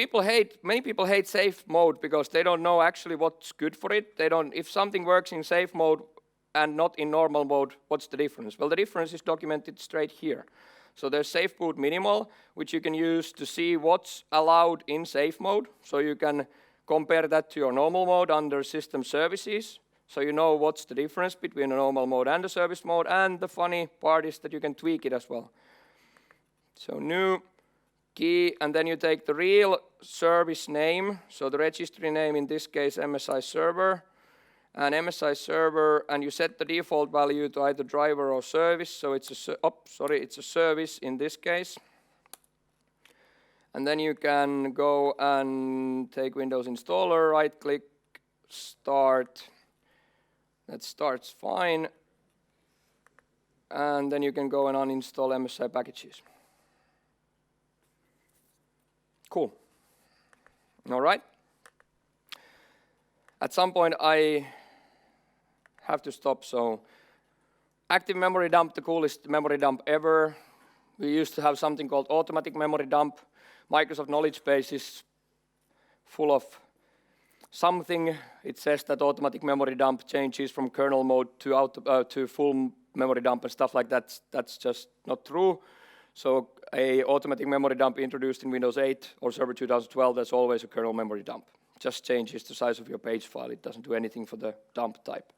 many people hate safe mode because they don't know actually what's good for it. If something works in safe mode and not in normal mode, what's the difference? Well, the difference is documented straight here. So there's safe boot minimal, which you can use to see what's allowed in safe mode. So you can compare that to your normal mode under system services. So you know what's the difference between a normal mode and a service mode. And the funny part is that you can tweak it as well. So new key, and then you take the real service name. So the registry name, in this case, MSI server. And MSI server, and you set the default value to either driver or service. So it's a service in this case. And then you can go and take Windows installer, right click, start. That starts fine. And then you can go and uninstall MSI packages. Cool. All right. At some point I have to stop, so active memory dump, the coolest memory dump ever. We used to have something called automatic memory dump. Microsoft knowledge base is full of something. It says that automatic memory dump changes from kernel mode to full memory dump and stuff like that. That's just not true. So a automatic memory dump introduced in Windows 8 or Server 2012, that's always a kernel memory dump. Just changes the size of your page file. It doesn't do anything for the dump type.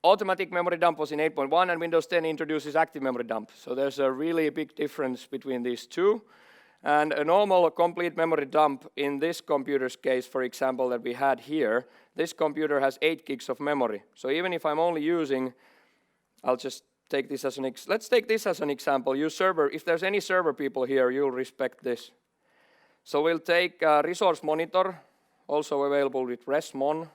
Automatic memory dump was in 8.1, and Windows 10 introduces active memory dump. So there's a really big difference between these two. And a normal complete memory dump in this computer's case, for example, that we had here, this computer has 8 gigs of memory. So even if I'm only using, I'll just take this as let's take this as an example. Use server. If there's any server people here, you'll respect this. So we'll take resource monitor, also available with resmon.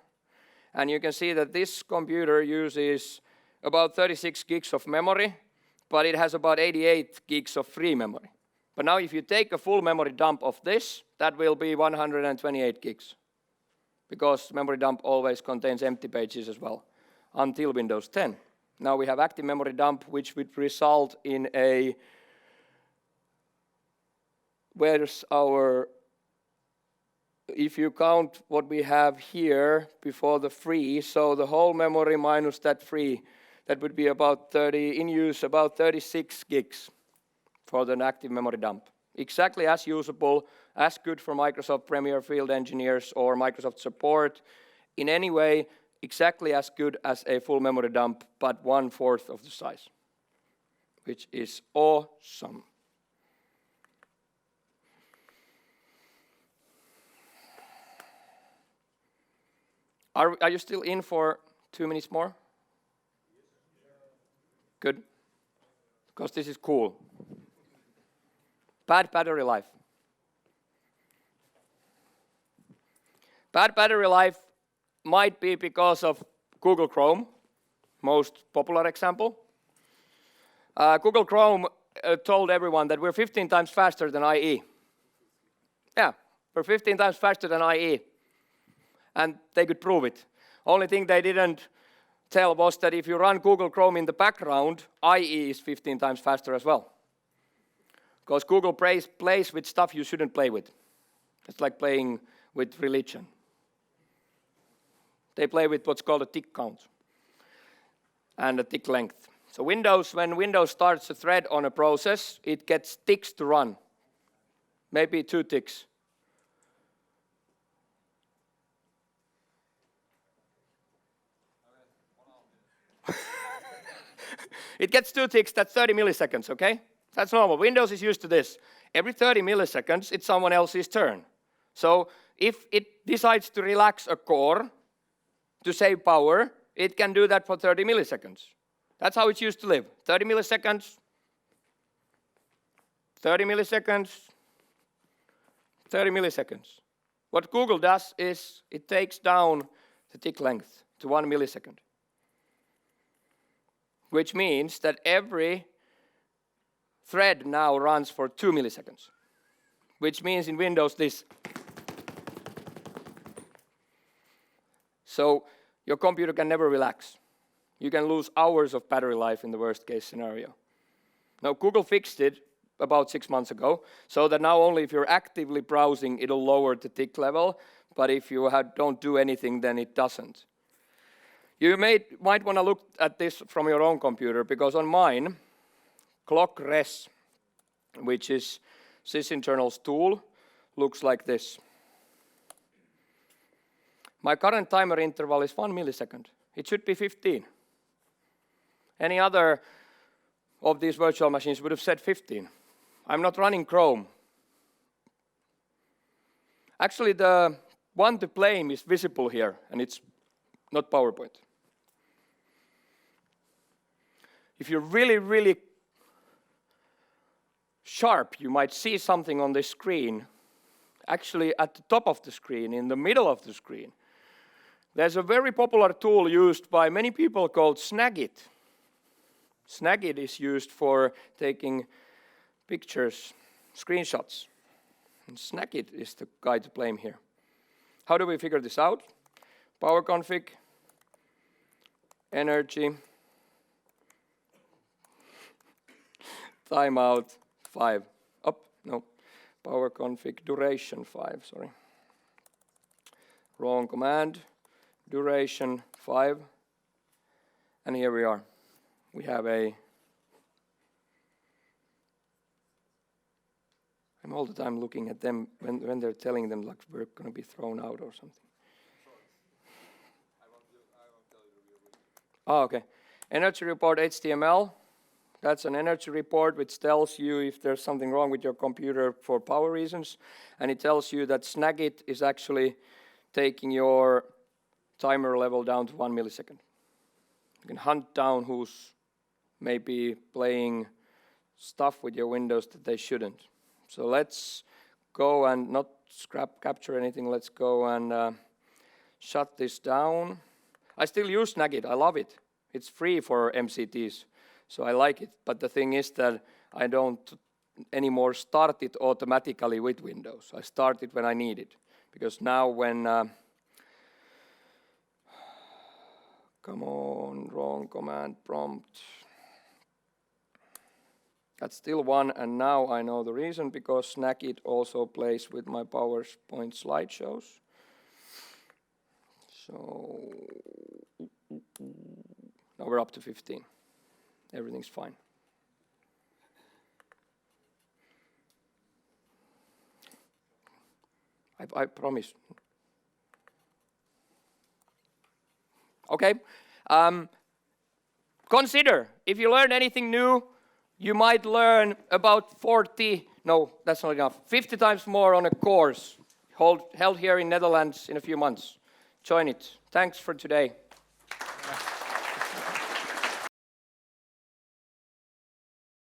And you can see that this computer uses about 36 gigs of memory, but it has about 88 gigs of free memory. But now if you take a full memory dump of this, that will be 128 gigs. Because memory dump always contains empty pages as well, until Windows 10. Now we have active memory dump, which would result in a, where's our, if you count what we have here before the free, so the whole memory minus that free, that would be about 30, in use about 36 gigs for the active memory dump. Exactly as usable, as good for Microsoft Premier field engineers or Microsoft support. In any way, exactly as good as a full memory dump, but 1/4 of the size, which is awesome. Are you still in for 2 minutes more? Good. Because this is cool. Bad battery life. Bad battery life might be because of Google Chrome, most popular example. Google Chrome told everyone that we're 15 times faster than IE. Yeah, we're 15 times faster than IE. And they could prove it. Only thing they didn't tell was that if you run Google Chrome in the background, IE is 15 times faster as well. Because Google plays with stuff you shouldn't play with. It's like playing with religion. They play with what's called a tick count and a tick length. So when Windows starts a thread on a process, it gets ticks to run. Maybe 2 ticks. It gets 2 ticks, that's 30 milliseconds, okay? That's normal. Windows is used to this. Every 30 milliseconds, it's someone else's turn. So if it decides to relax a core to save power, it can do that for 30 milliseconds. That's how it used to live. 30 milliseconds, 30 milliseconds, 30 milliseconds. What Google does is it takes down the tick length to 1 millisecond, which means that every thread now runs for 2 milliseconds, which means in Windows this. So your computer can never relax. You can lose hours of battery life in the worst case scenario. Now Google fixed it about 6 months ago, so that now only if you're actively browsing, it'll lower the tick level, but if you don't do anything, then it doesn't. You might want to look at this from your own computer, because on mine, clock res, which is sysinternal's tool, looks like this. My current timer interval is 1 millisecond. It should be 15. Any other of these virtual machines would have said 15. I'm not running Chrome. Actually, the one to blame is visible here, and it's not PowerPoint. If you're really, really sharp, you might see something on the screen, actually at the top of the screen, in the middle of the screen. There's a very popular tool used by many people called Snagit. Snagit is used for taking pictures, screenshots. And Snagit is the guy to blame here. How do we figure this out? Power config, energy, timeout 5. Power config duration 5, sorry. Wrong command, duration 5. And here we are. We have I'm all the time looking at them when they're telling them like we're going to be thrown out or something. I won't tell you the real reason. Oh, okay. Energy report HTML. That's an energy report which tells you if there's something wrong with your computer for power reasons. And it tells you that Snagit is actually taking your timer level down to 1 millisecond. You can hunt down who's maybe playing stuff with your Windows that they shouldn't. So let's go and not capture anything. Let's go and shut this down. I still use Snagit. I love it. It's free for MCTs, so I like it. But the thing is that I don't anymore start it automatically with Windows. I start it when I need it. Because now when... come on, wrong command prompt. That's still 1, and now I know the reason, because Snagit also plays with my PowerPoint slideshows. So now we're up to 15. Everything's fine. I promise. Okay. Consider, if you learn anything new, you might learn about 50 times more on a course held here in Netherlands in a few months. Join it. Thanks for today.